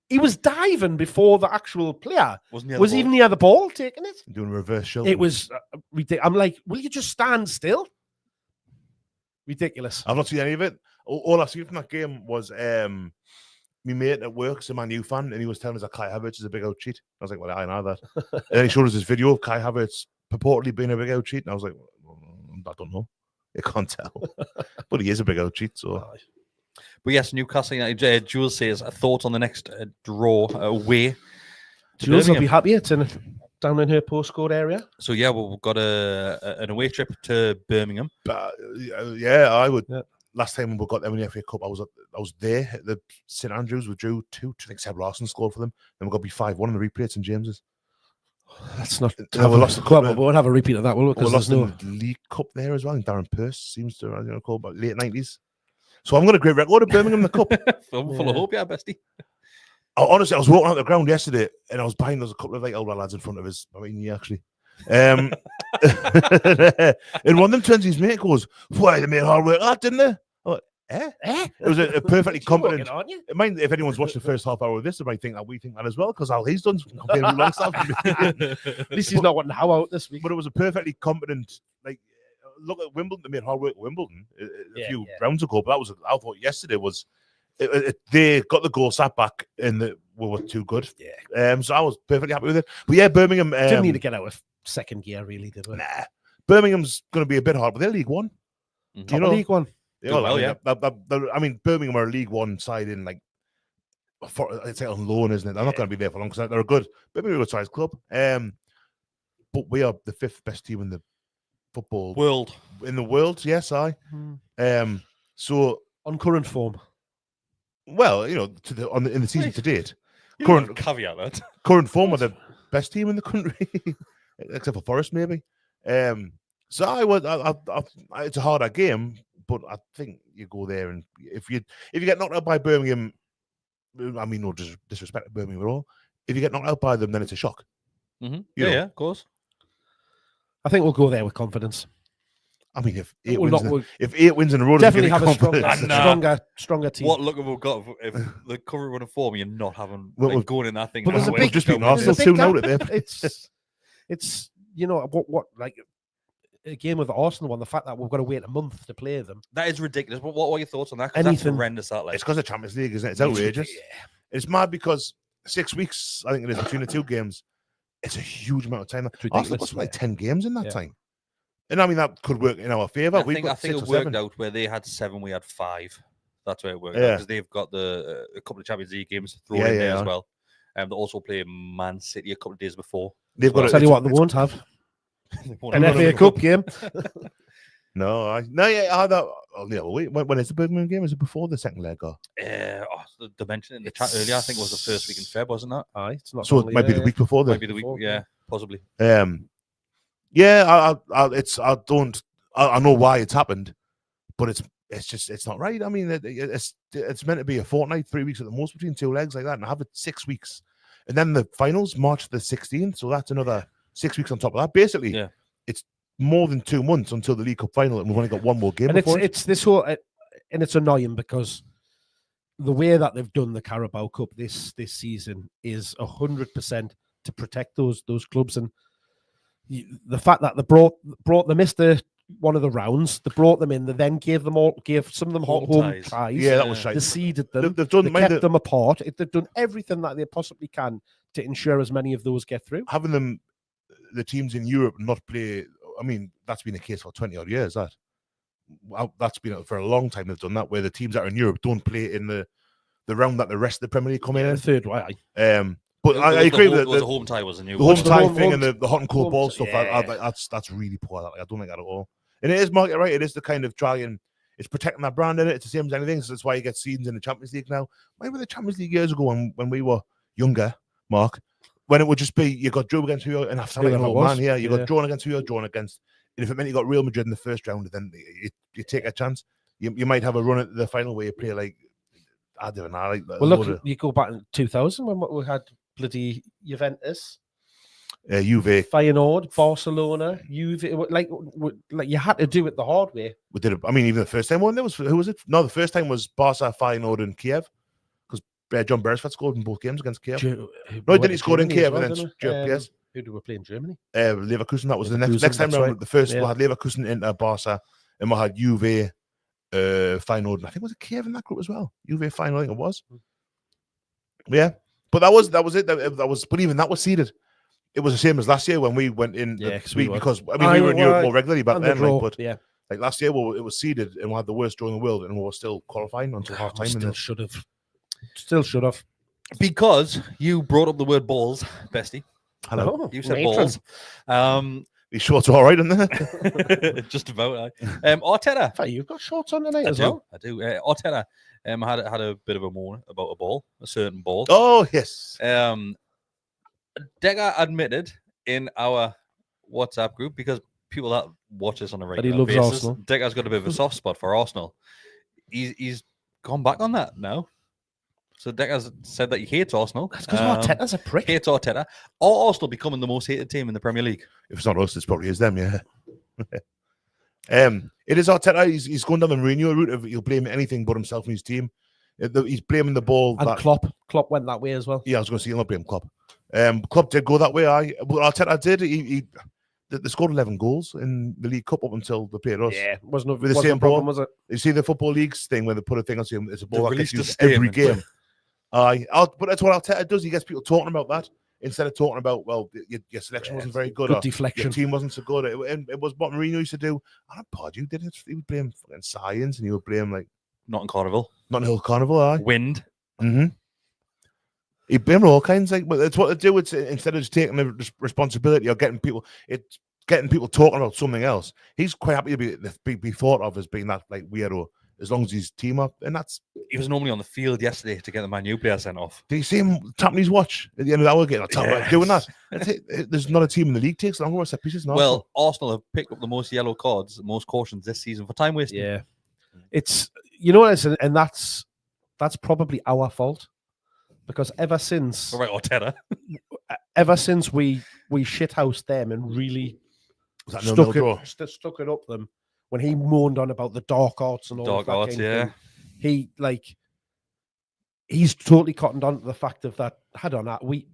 He was diving before the actual player Wasn't he? was even near the ball taking it. Doing reverse shield. It was ridiculous. I'm like, will you just stand still? Ridiculous. I've not seen any of it. All I've seen from that game was my mate at work's a Man U fan, and he was telling us that Kai Havertz is a big out cheat. I was like, well, I know that. And then he showed us this video of Kai Havertz purportedly being a big out cheat, and I was like, well, I don't know. I can't tell. But he is a big out cheat, so. But yes, Newcastle United. Jules says a thought on the next draw away. to Jules will Birmingham. be happy. It's down in her postcode area. So yeah, we've got an away trip to Birmingham. But, yeah, I would. Yeah. Last time we got them in the FA Cup, I was there at the St Andrews. We drew 2. I think Seb Larson scored for them. Then we got to be 5-1 in the replay at St James's. That's not. We lost the cup. We won't have a repeat of that, will we? We Because lost there's no. the League Cup there as well. And Darren Pearce seems to call about late 90s. So I've got a great record of Birmingham in the Cup. Full of hope, yeah, Bestie. Honestly, I was walking out the ground yesterday and I was behind. There was a couple of like older lads in front of us. I mean, yeah, actually. And one of them turns to his mate and goes, "Why they made hard work, that, didn't they?" I'm like, eh? It was a perfectly competent. Aren't you? It might, if anyone's watched the first half hour of this, they might think that we think that as well because all he's done compared to Longstaff. At least he's not wanting how out this week. But it was a perfectly competent, like, look at Wimbledon. They made hard work at Wimbledon a few rounds ago. But I thought yesterday was, they got the goal sat back and we were too good. Yeah. So I was perfectly happy with it. But yeah, Birmingham. Didn't need to get out of second gear, really, did we? Nah. Birmingham's going to be a bit hard, but they're League One. Top of League One. Yeah, well, yeah. I mean, Birmingham are a League One side in like, it's like on loan, isn't it? They're not going to be there for long because they're a good, Birmingham are a good sized club. But we are the 5th best team in the football World. in the world. Yes, so On current form. well, you know, in the season to date, You current don't caveat that. current form are the best team in the country, except for Forest maybe. So it's a harder game, but I think you go there and if you get knocked out by Birmingham, I mean, no disrespect to Birmingham at all. If you get knocked out by them, then it's a shock. Mm-hmm. You know. Yeah, of course. I think we'll go there with confidence. I mean, if We'll 8 wins in a row, definitely doesn't have give a you confidence. stronger team. What look have we got if the cover run of form you're not having Well, going in that thing? but there's a now, big- just beaten there's a Arsenal There's a big 2-0 at gap. there. It's you know what like a game with Arsenal on the fact that we've got to wait a month to play them. That is ridiculous. But what are your thoughts on that? 'Cause that's Anything- horrendous. That like It's because of Champions League, isn't it? It's outrageous. It's mad because 6 weeks, I think it is, between the 2 games. It's a huge amount of time. ridiculous, Arsenal got like yeah. 10 games in that Yeah. time. And I mean, that could work in our favour. I We've think got 6 it or worked 7. out where they had 7, we had 5. That's where it worked Yeah. because they've got a couple of Champions League games thrown Yeah, in there yeah. as well. They also play Man City a couple of days before. They've got I'll tell you what, they won't have They won't an have FA a Cup game. Yeah, I thought. Oh, yeah, wait, when is the Birmingham game? Is it before the second leg? Or? They mentioned in the chat earlier. I think it was the first week in Feb, wasn't it? Aye, it's not. So it might be the week before. Might be the week. Yeah, possibly. Yeah, I know why it's happened, but it's not right. I mean, it's meant to be a fortnight, 3 weeks at the most between two legs like that, and have it 6 weeks, and then the finals March the 16th. So that's another 6 weeks on top of that. Basically, it's more than 2 months until the League Cup final, and we've only got one more game. And it's this whole, and it's annoying because the way that they've done the Carabao Cup this season is 100% to protect those clubs, and the fact that they missed one of the rounds, they brought them in, they then gave some of them home ties. Yeah, that was shite. They seeded them. They've done, they kept them apart. They've done everything that they possibly can to ensure as many of those get through. Having the teams in Europe not play. I mean, that's been the case for 20 odd years. That's been for a long time. They've done that, where the teams that are in Europe don't play in the round that the rest of the Premier League come in. The third way. But I agree with the home tie was a new. The home tie thing and the hot and cold ball stuff. That's really poor. I don't like that at all. And it is market right. It is the kind of try and it's protecting that brand in it. It's the same as anything. So that's why you get seasons in the Champions League now. Why were the Champions League years ago when we were younger, Mark? When it would just be you got drew against who and after like an old man here, you got drawn against who you're drawn against. And if it meant you got Real Madrid in the first round, then you take a chance. You might have a run at the final where you play like I don't know. Like, well, look, you go back in 2000 when we had bloody Juventus, Juve, Feyenoord, Barcelona, Juve. Like you had to do it the hard way. We did it. I mean, even the first time one, who was it? No, the first time was Barca, Feyenoord, and Kiev. John Beresford scored in both games against Kiev. Didn't he score in Kiev and then yes. Who do we play in Germany? Leverkusen. That was the next time round. Right. The first we had Leverkusen into Barca, and we had Juve, Feyenoord. And I think was it Kiev in that group as well. Juve, Feyenoord, I think it was. Yeah, but that was it. That was, but even that was seeded. It was the same as last year when we went in. Yeah, because I mean we were in Europe more regularly back then. Like last year, it was seeded and we had the worst draw in the world, and we were still qualifying until half time. Still should have. Because you brought up the word balls, Bestie. Hello. You said balls. These shorts are all right, aren't they? Just about. Arteta. Hey, you've got shorts on tonight as well. I do. Arteta had a bit of a moan about a certain ball. Oh, yes. Decker admitted in our WhatsApp group, because people that watch us on a regular basis, Arsenal. Decker's got a bit of a soft spot for Arsenal. He's gone back on that now. So Decker's said that he hates Arsenal. That's because Arteta's a prick. Hates Arteta. Or Arsenal becoming the most hated team in the Premier League. If it's not us, it probably is them, yeah. It is Arteta. He's going down the Mourinho route of he'll blame anything but himself and his team. He's blaming the ball. And Klopp went that way as well. Yeah, I was going to say he'll not blame Klopp. Klopp did go that way. But Arteta did. They scored 11 goals in the League Cup up until they played us. Yeah, wasn't with the same problem, ball. Was it? You see the Football Leagues thing where they put a thing on saying it's a ball that gets used every game. But that's what Arteta does. He gets people talking about that instead of talking about, well, your selection wasn't very good. Good deflection. Your team wasn't so good. It was what Mourinho used to do. I don't pod you did it. He would blame fucking science and he would blame like Nottingham Carnival. Wind. Mm-hmm. He blamed all kinds but it's what they do. It's instead of just taking the responsibility or getting people talking about something else. He's quite happy to be thought of as being that like weirdo. As long as he's team up, and he was normally on the field yesterday to get the Man U player sent off. Do you see him tapping his watch at the end of the hour game? Doing that. There's not a team in the league takes longer set pieces. Well, Arsenal have picked up the most yellow cards, the most cautions this season for time wasting. Yeah, it's and that's probably our fault because ever since Arteta, ever since we shithoused them and really stuck it up them. When he moaned on about the dark arts and all that thing, he's totally cottoned on to the fact of that. Head on that, we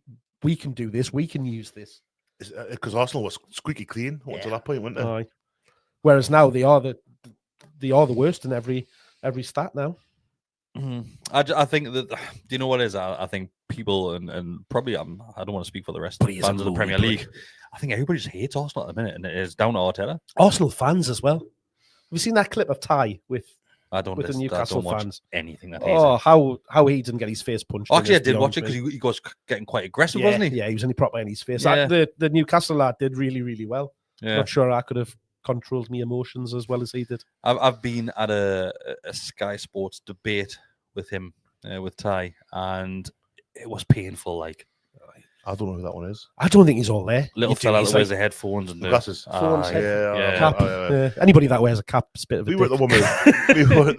can do this. We can use this because Arsenal was squeaky clean until that point, weren't they? Whereas now they are the worst in every stat now. Mm-hmm. I think that. Do you know what it is? I think people and probably I don't want to speak for the rest of the fans of the Premier League. I think everybody just hates Arsenal at the minute, and it is down to Arteta. Arsenal fans as well. Have you seen that clip of Ty with the Newcastle fans? Anything that how he didn't get his face punched. Actually, I did watch it because he was getting quite aggressive, wasn't he? Yeah, he was only proper in his face. Yeah. The Newcastle lad did really, really well. Yeah. Not sure I could have controlled my emotions as well as he did. I've been at a Sky Sports debate with him, with Ty, and it was painful. Like, I don't know who that one is. I don't think he's all there. little You do, fella he's that wears the headphones and The glasses. Phones, Aye. head- yeah. cap. Anybody that wears a cap is a bit of a We were dick.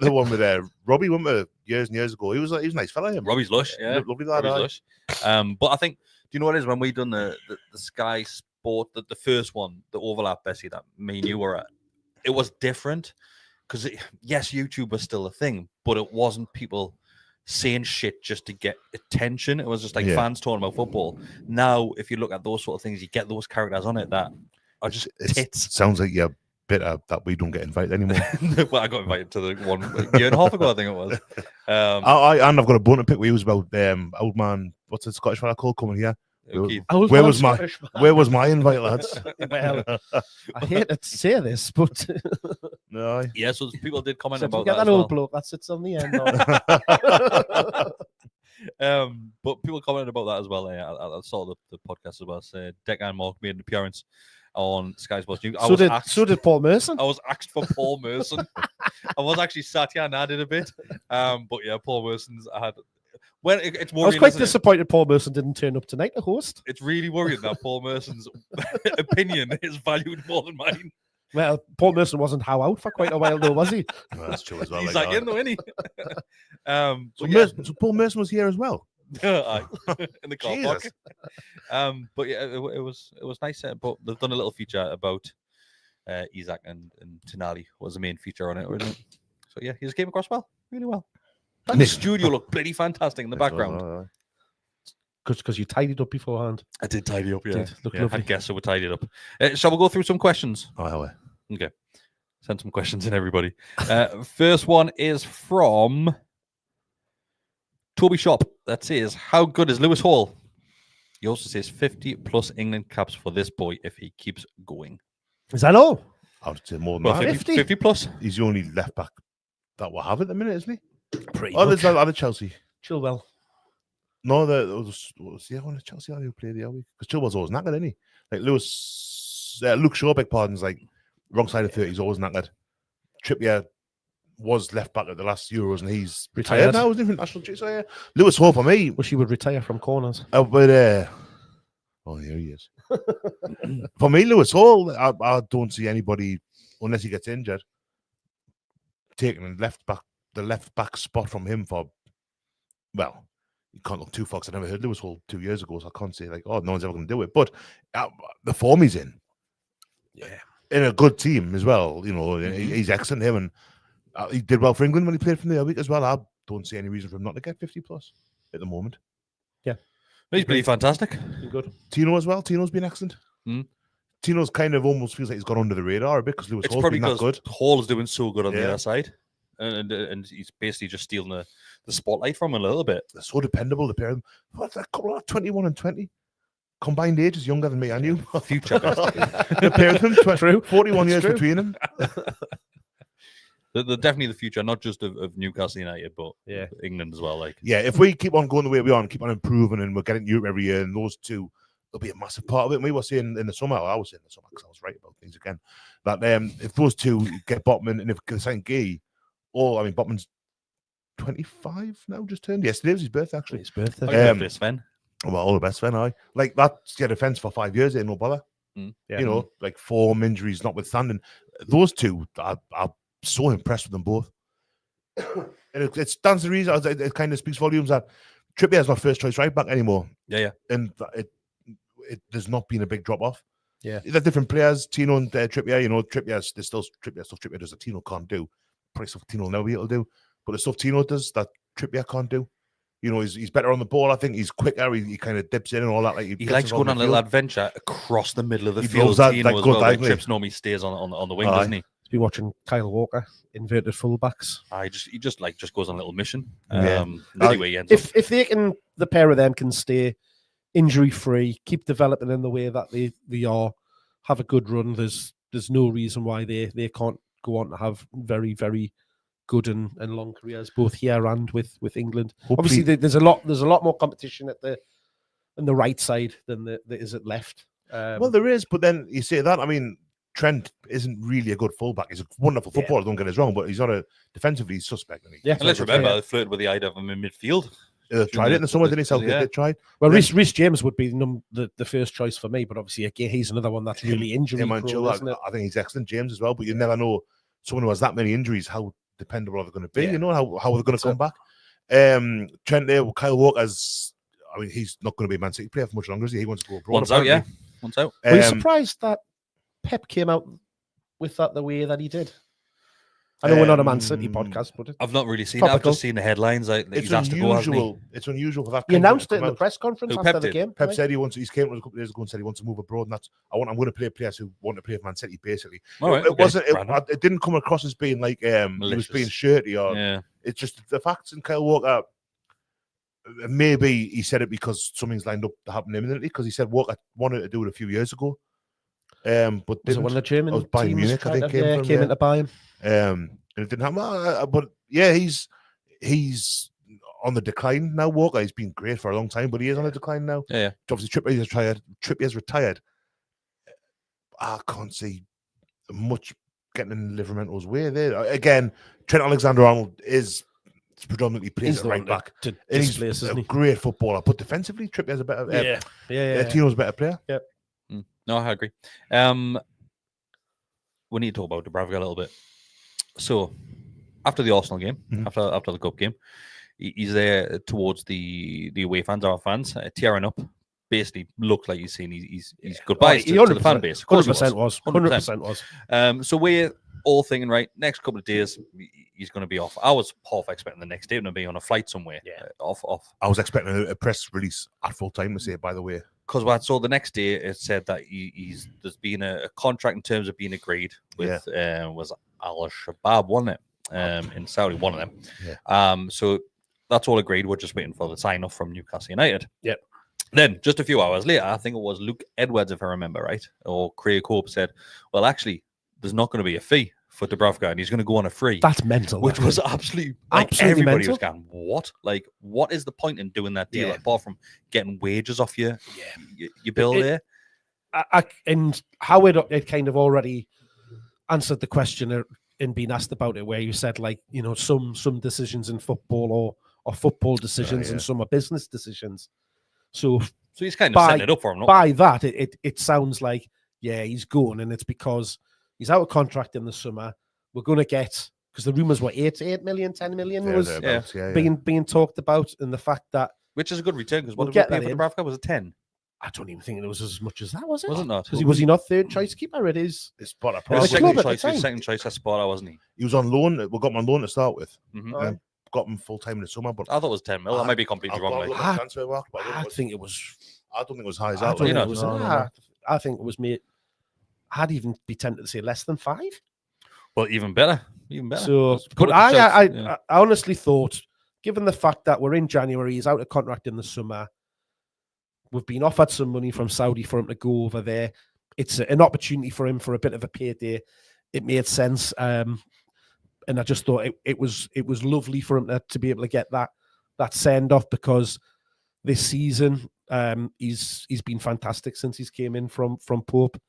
the one with Robbie, weren't we, years and years ago? He was a nice fella. Him. Robbie's lush, yeah. Lovely lad. Robbie's aye. lush. But I think, do you know what it is when we done the Sky Sport, the first one, the overlap, Bessie, that me and you were at, it was different because yes, YouTube was still a thing, but it wasn't people saying shit just to get attention. It was just like fans talking about football. Now, if you look at those sort of things, you get those characters on it that are just tits. Sounds like you're bitter that we don't get invited anymore. Well, I got invited to the one a year and a half ago, I think it was. And I've got a bone to pick with you about old man. What's the Scottish fella called coming here? Keith. Where was my invite, lads? Well, I hate to say this, but No. Yeah, so people did comment so about get that. that As old well. bloke that sits on the end. But people commented about that as well. I saw the podcast as well. Besty and Mark made an appearance on Sky Sports News. So did Paul Merson. I was asked for Paul Merson. I was actually sat here and added a bit. But yeah, Paul Merson's. It's I worrying. was quite isn't it? disappointed Paul Merson didn't turn up tonight to host. It's really worrying that Paul Merson's opinion is valued more than mine. Well, Paul Merson wasn't how out for quite a while though, was he? No, that's true as well. He's like like in though, isn't he? So Paul Merson was here as well. Aye, in the car park. Jesus. But yeah, it was nice. But they've done a little feature about Isaac and Tonali was the main feature on it, wasn't it? So yeah, he just came across well, really well. And the studio looked bloody fantastic in the background. Because you tidied up beforehand. I did tidy up, yeah. Look I lovely. guess I would tidy it up. Shall we go through some questions? Oh, Okay. Send some questions in, everybody. First one is from Toby Shop. That says, how good is Lewis Hall? He also says 50 plus England caps for this boy if he keeps going. Is that all? I would say more than Well, that. 50 plus. He's the only left back that we'll have at the minute, isn't he? Pretty Oh, much. there's other Chelsea. Chilwell. No, was the other one of Chelsea who played the other week? Because Chilwell's always knackered, isn't he? Like Luke Shaw, beg pardon's like wrong side of 30, he's always knackered. Trippier was left back at the last Euros and he's retired now, isn't he? National team. So yeah, Lewis Hall for me. Wish he would retire from corners. Oh, here he is. For me, Lewis Hall, I don't see anybody unless he gets injured taking the left back spot from him for, well, you can't look too far because I never heard Lewis Hall 2 years ago, so I can't say like, oh, no one's ever going to do it. But the form he's in, in a good team as well, you know, he's excellent. Him and he did well for England when he played from the other week as well. I don't see any reason for him not to get 50 plus at the moment. Yeah, He's pretty fantastic. Good. Tino as well. Tino's been excellent. Tino's kind of almost feels like he's gone under the radar a bit because Lewis It's Hall's probably been that because good. Hall's doing so good on the other side. And he's basically just stealing the spotlight from him a little bit. They're so dependable, the pair of them. What's that couple of 21 and 20? Combined age is younger than me and you. Future. The pair of them, 41 years between them. They're definitely the future, not just of Newcastle United, but England as well. Like, yeah, if we keep on going the way we are and keep on improving and we're getting Europe every year, and those two will be a massive part of it. And we were saying in the summer, I was saying in the summer because I was right about things again, that if those two get Botman and if St. Gay, Botman's 25 now, just turned. Yesterday was his birthday, actually. His birthday. birthday, Sven. Well, all the best, Sven. Like that's your defence for 5 years, ain't no bother. Yeah. You know, like form, injuries notwithstanding. Those two, I'm so impressed with them both. And it stands to reason. It kind of speaks volumes that Trippier's not first choice right back anymore. Yeah. And it there's not been a big drop off. Yeah. They're different players, Tino and Trippier. You know, Trippier's there's still Trippier stuff Trippier does that Tino can't do. Probably stuff Tino will never be able to do. But the stuff Tino does that Trippier can't do. You know, he's better on the ball. I think he's quicker. He kind of dips in and all that. Like he likes going on a little adventure across the middle of the He field. loves that, Tino like, as good well. Like, diagonally. Trips normally stays on the wing, doesn't he? He's been watching Kyle Walker, inverted fullbacks. He just goes on a little mission. Yeah. Anyway, he ends up. If the pair of them can stay injury free, keep developing in the way that they are, have a good run, there's no reason why they can't go on to have very, very good and long careers both here and with England. Hopefully. Obviously, there's a lot more competition on the right side than there is at left. Well, there is, but then you say that. I mean, Trent isn't really a good fullback. He's a wonderful footballer, don't get us wrong, but he's not a defensively he's suspect. Isn't he? Yeah. And let's remember, they flirted with the idea of him in midfield. Tried it in the summer, didn't he? Southgate did try. Well, Rhys James would be the first choice for me, but obviously, again, he's another one that's really injury prone, isn't it? I think he's excellent, James, as well, but you never know someone who has that many injuries, how dependable are they going to be? You know, how are they going to come back? Trent there, Kyle Walker's, I mean, he's not going to be a Man City player for much longer, is he? He wants to go abroad. One's out, yeah. One's out. Were you surprised that Pep came out with that the way that he did? I know we're not a Man City podcast, but I've not really seen it. I've just seen the headlines. He's asked to go, hasn't he? It's unusual for that. He announced it in the press conference after the game. Pep said he came a couple of days ago and said he wants to move abroad, and I'm going to play players who want to play for Man City, basically. It didn't come across as being like he was being shirty, or it's just the facts. And Kyle Walker, maybe he said it because something's lined up to happen imminently, because he said Walker wanted to do it a few years ago. But was it one of the German teams Bayern Munich, I think, came in to buy him. And it didn't happen. But yeah, he's on the decline now. Walker, he's been great for a long time, but he is on the decline now. Yeah. Obviously, Trippier's retired. I can't see much getting in Liverpool's way there. Again, Trent Alexander-Arnold is predominantly plays at right back. He's a great footballer, but defensively, Trippier's a better. Tino's a better player. Yep. No, I agree. We need to talk about Dubravka a little bit. So, after the Arsenal game, after the cup game, he's there towards the away fans, our fans, tearing up. Basically, looked like he's saying he's goodbyes to the fan base. 100% was. So we're all thinking, right, next couple of days he's going to be off. I was half expecting the next day to be on a flight somewhere. Off. I was expecting a press release at full time to say, by the way. Because I saw the next day it said that there's been a contract in terms of being agreed with was Al Shabaab, wasn't it? In Saudi, one of them. Yeah. So that's all agreed. We're just waiting for the sign off from Newcastle United. Yep. Then just a few hours later, I think it was Luke Edwards, if I remember right, or Craig Hope said, "Well, actually, there's not going to be a fee for Dubravka, and he's going to go on a free." That's mental. Which was absolutely everybody mental. Was going, "What? Like, what is the point in doing that deal apart from getting wages off your bill there?" And how it kind of already answered the question in being asked about it, where you said, like, you know, some decisions in football or football decisions and some are business decisions. So he's kind of setting it up for him. By that, it sounds like, he's going, and it's because he's out of contract in the summer. We're going to get, because the rumours were 8 million, 10 million was being talked about, and the fact that... Which is a good return, because what did we pay for Dubravka? Was it 10? I don't even think it was as much as that, was it? Was it not? Because was he not third choice keeper? It is. It's Potter. Second choice at Spotter, wasn't he? He was on loan. We got him on loan to start with. Got him full time in the summer, but I thought it was 10 mil. I might be completely wrong. I think it was. I don't think it was high as that. I think it was I'd even be tempted to say less than 5. Well, even better. So, but I honestly thought, given the fact that we're in January, he's out of contract in the summer, we've been offered some money from Saudi for him to go over there. It's an opportunity for him for a bit of a payday. It made sense. And I just thought it was lovely for him to be able to get that send off, because this season he's been fantastic since he's came in from Pope,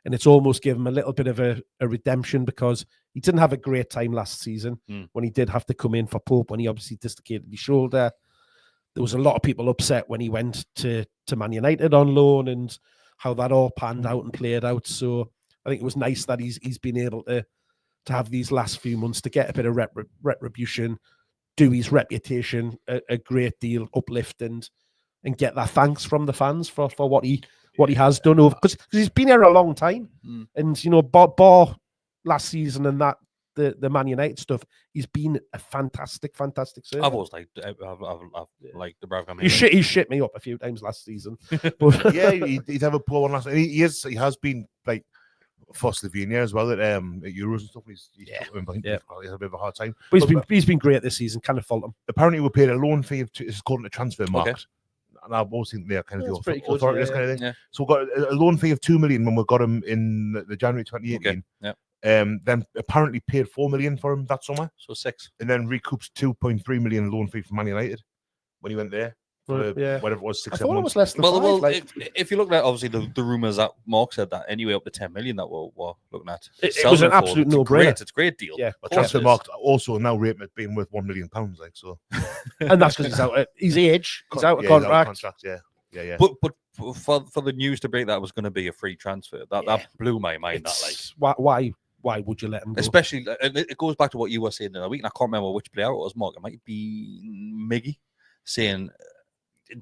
and it's almost given him a little bit of a redemption, because he didn't have a great time last season when he did have to come in for Pope, when he obviously dislocated his shoulder. There was a lot of people upset when he went to Man United on loan and how that all panned out and played out. So I think it was nice that he's been able to have these last few months to get a bit of retribution, do his reputation a great deal uplift, and get that thanks from the fans for what he has done over, because he's been here a long time, and you know, bar last season and that the Man United stuff, he's been a fantastic servant. I've always liked the Dubravka. He shit me up a few times last season, but he'd have a poor one last. He has been like for Slovenia as well at Euros and stuff. He's had a bit of a hard time. But he's been great this season. Can't fault him. Apparently, we paid a loan fee of it's called a transfer mark. Okay. And I've always think they're kind of the authorities kind of thing. Yeah. So we got a loan fee of 2 million when we got him in the January 2018. Okay. Then apparently paid 4 million for him that summer. So 6. And then recoups 2.3 million loan fee from Man United when he went there. Yeah. whatever it was, I 6, thought 7 it months. was less than Well, 5. Like, if you look at obviously the rumours that Mark said that anyway up to 10 million that we're looking at. it was an Selden for, absolute it's a no-brainer. It's a great deal. Yeah. A Of course transfer it is. market also now rated at being worth £1 million, like so. And that's because he's out. His age. He's out of Yeah, he's contract. Yeah. But for the news to break that was going to be a free transfer, that blew my mind. That like Why would you let him go? especially it goes back to what you were saying the other week, and I can't remember which player it was, Mark. It might be Miggy saying,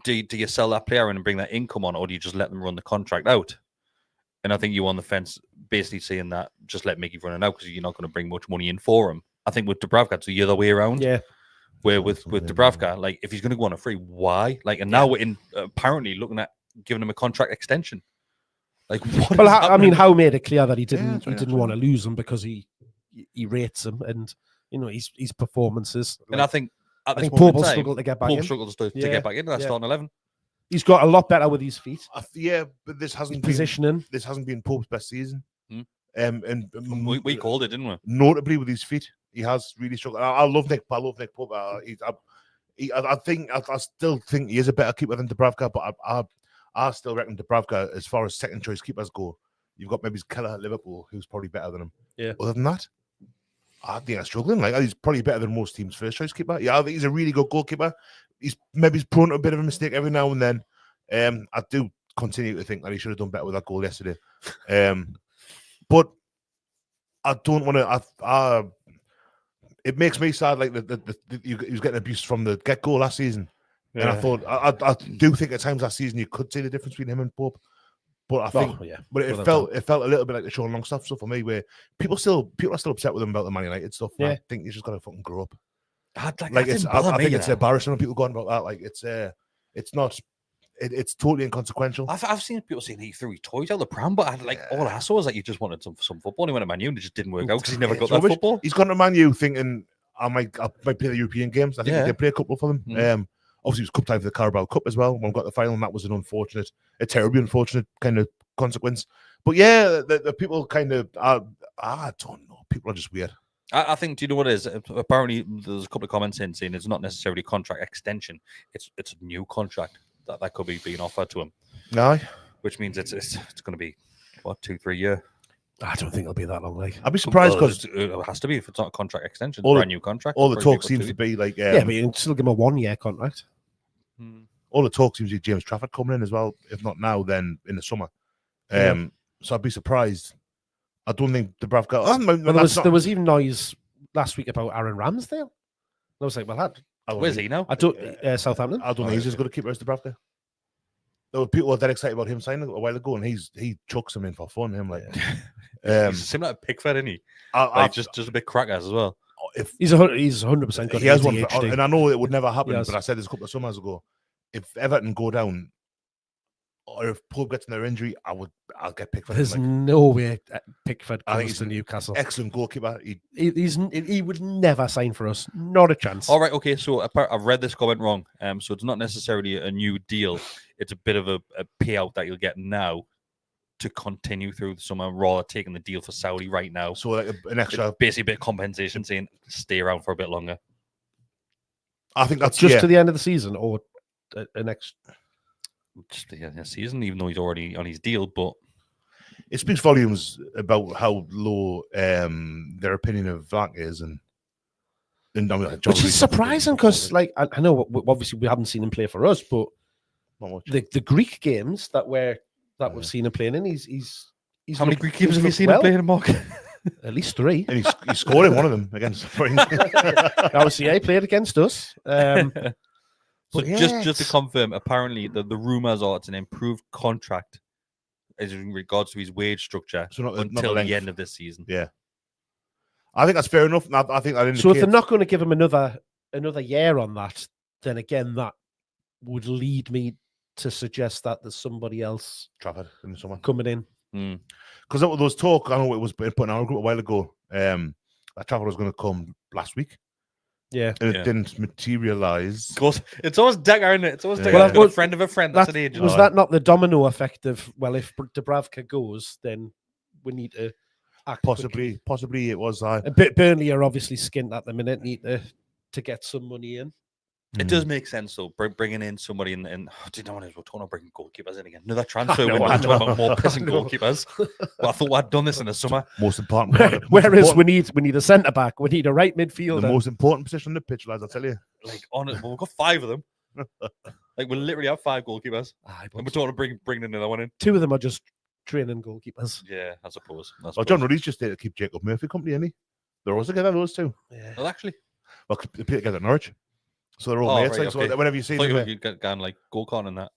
do you sell that player and bring that income on, or do you just let them run the contract out? And I think you on the fence basically saying that just let Miggy run it out because you're not going to bring much money in for him. I think with Dubravka, it's the other way around. Yeah. Where with Dubravka, like if he's going to go on a free, why? Like, and now we're in apparently looking at giving him a contract extension. Like, what? Well, I mean, Howe made it clear that he Yeah, didn't want to lose him because he rates him and his performances. And I think at this Pope moment will in time, struggle to get back Pope in. struggles to get back into that starting 11. He's got a lot better with his feet. Yeah, but this hasn't been Positioning. This hasn't been Pope's best season. And we called it, didn't we? Notably with his feet, he has really struggled. I love Nick Pope. I still think he is a better keeper than Dubravka, but I still reckon Dubravka, as far as second choice keepers go, you've got maybe Keller at Liverpool, who's probably better than him. Yeah. Other than that, I think I'm struggling. Like, he's probably better than most teams' first choice keeper. Yeah, I think he's a really good goalkeeper. He's prone to a bit of a mistake every now and then. I do continue to think that he should have done better with that goal yesterday. But I don't want to. It makes me sad. Like he was getting abused from the get-go last season, and I thought I do think at times last season you could see the difference between him and Pope. But I think, but it felt a little bit like the Sean Longstaff stuff for me, where people are still upset with him about the Man United stuff. Yeah. I think you just got to fucking grow up. I think it's embarrassing when people go on about that. Like it's not. It's totally inconsequential. I've seen people saying he threw his toys out the pram, but all I saw was that you just wanted some football. He went to Man U and it just didn't work out because he never got that football. He's gone to Man U thinking I might play the European games. I think he did play a couple for them. Obviously, it was cup time for the Carabao Cup as well. When we got the final, and that was a terribly unfortunate kind of consequence. But yeah, the people kind of I don't know. People are just weird. I think, do you know what it is? Apparently, there's a couple of comments in saying it's not necessarily contract extension. It's a new contract that could be being offered to him. Aye. Which means it's going to be, 2-3 year? I don't think it'll be that long. Like, I'd be surprised because it has to be if it's not a contract extension. It's a brand new contract. All the talk seems to be like... but you can still give him a 1-year contract. All the talk seems to be James Trafford coming in as well. If not now, then in the summer. So I'd be surprised. I don't think Dubravka... there was even noise last week about Aaron Ramsdale. I was like, well, where's he now? I don't Southampton. I don't think he's as good a keeper as Dubravka. There were people who were dead excited about him signing a while ago, and he chucks him in for fun. He's similar to Pickford, isn't he? Just a bit crackers as well. He's 100% good. He has one, and I know it would never happen. But I said this a couple of summers ago. If Everton go down, or if Pope gets another injury, I'll get Pickford. There's no way Pickford goes to Newcastle. Excellent goalkeeper. He would never sign for us. Not a chance. All right, okay. So I've read this comment wrong. So it's not necessarily a new deal. It's a bit of a payout that you'll get now to continue through the summer, rather taking the deal for Saudi right now. So like an extra, basically a bit of compensation, saying stay around for a bit longer. I think that's just to the end of the season, or an next. Just the end of the season, even though he's already on his deal, but it speaks volumes about how low their opinion of Vlak is, and which is surprising because, like, I know obviously we haven't seen him play for us, but the Greek games that we've seen him playing in, he's how many Greek games have you seen him playing in, Mark? At least 3. And he scored in one of them against. Obviously, he played against us. So just to confirm, apparently the rumours are it's an improved contract as in regards to his wage structure until the end of this season. Yeah, I think that's fair enough. I think that indicates... So if they're not going to give him another year on that, then again that would lead me to suggest that there's somebody else Trafford in the summer coming in. Because there was talk. I know it was put in our group a while ago. That Trafford was going to come last week. Yeah, and it didn't materialize. Of course, it's always Degger, isn't it? It's always Degger. Well, a friend of a friend. That's an agent. Was that not the domino effect of, well, if Dubravka goes, then we need to act possibly it was. Burnley are obviously skint at the minute, need to get some money in. It does make sense, though, bringing in somebody in. Do you know what it is? We're talking about bringing goalkeepers in again. Another transfer window. We're talking about more pissing goalkeepers. Well, I thought I'd done this in the summer. Most important. Whereas we need a centre back, we need a right midfielder. The most important position on the pitch, lads. I'll tell you. Like on it, well, we've got 5 of them. Like we literally have 5 goalkeepers, and we're talking about bringing another one in. 2 of them are just training goalkeepers. Yeah, I suppose. Well, John Ruddy's just there to keep Jacob Murphy company, isn't he? They're all together, those 2. Yeah. Well, actually, they play together at Norwich. So they're all mates. Right, like, okay. So whenever you see them, you get going like go-kart and that.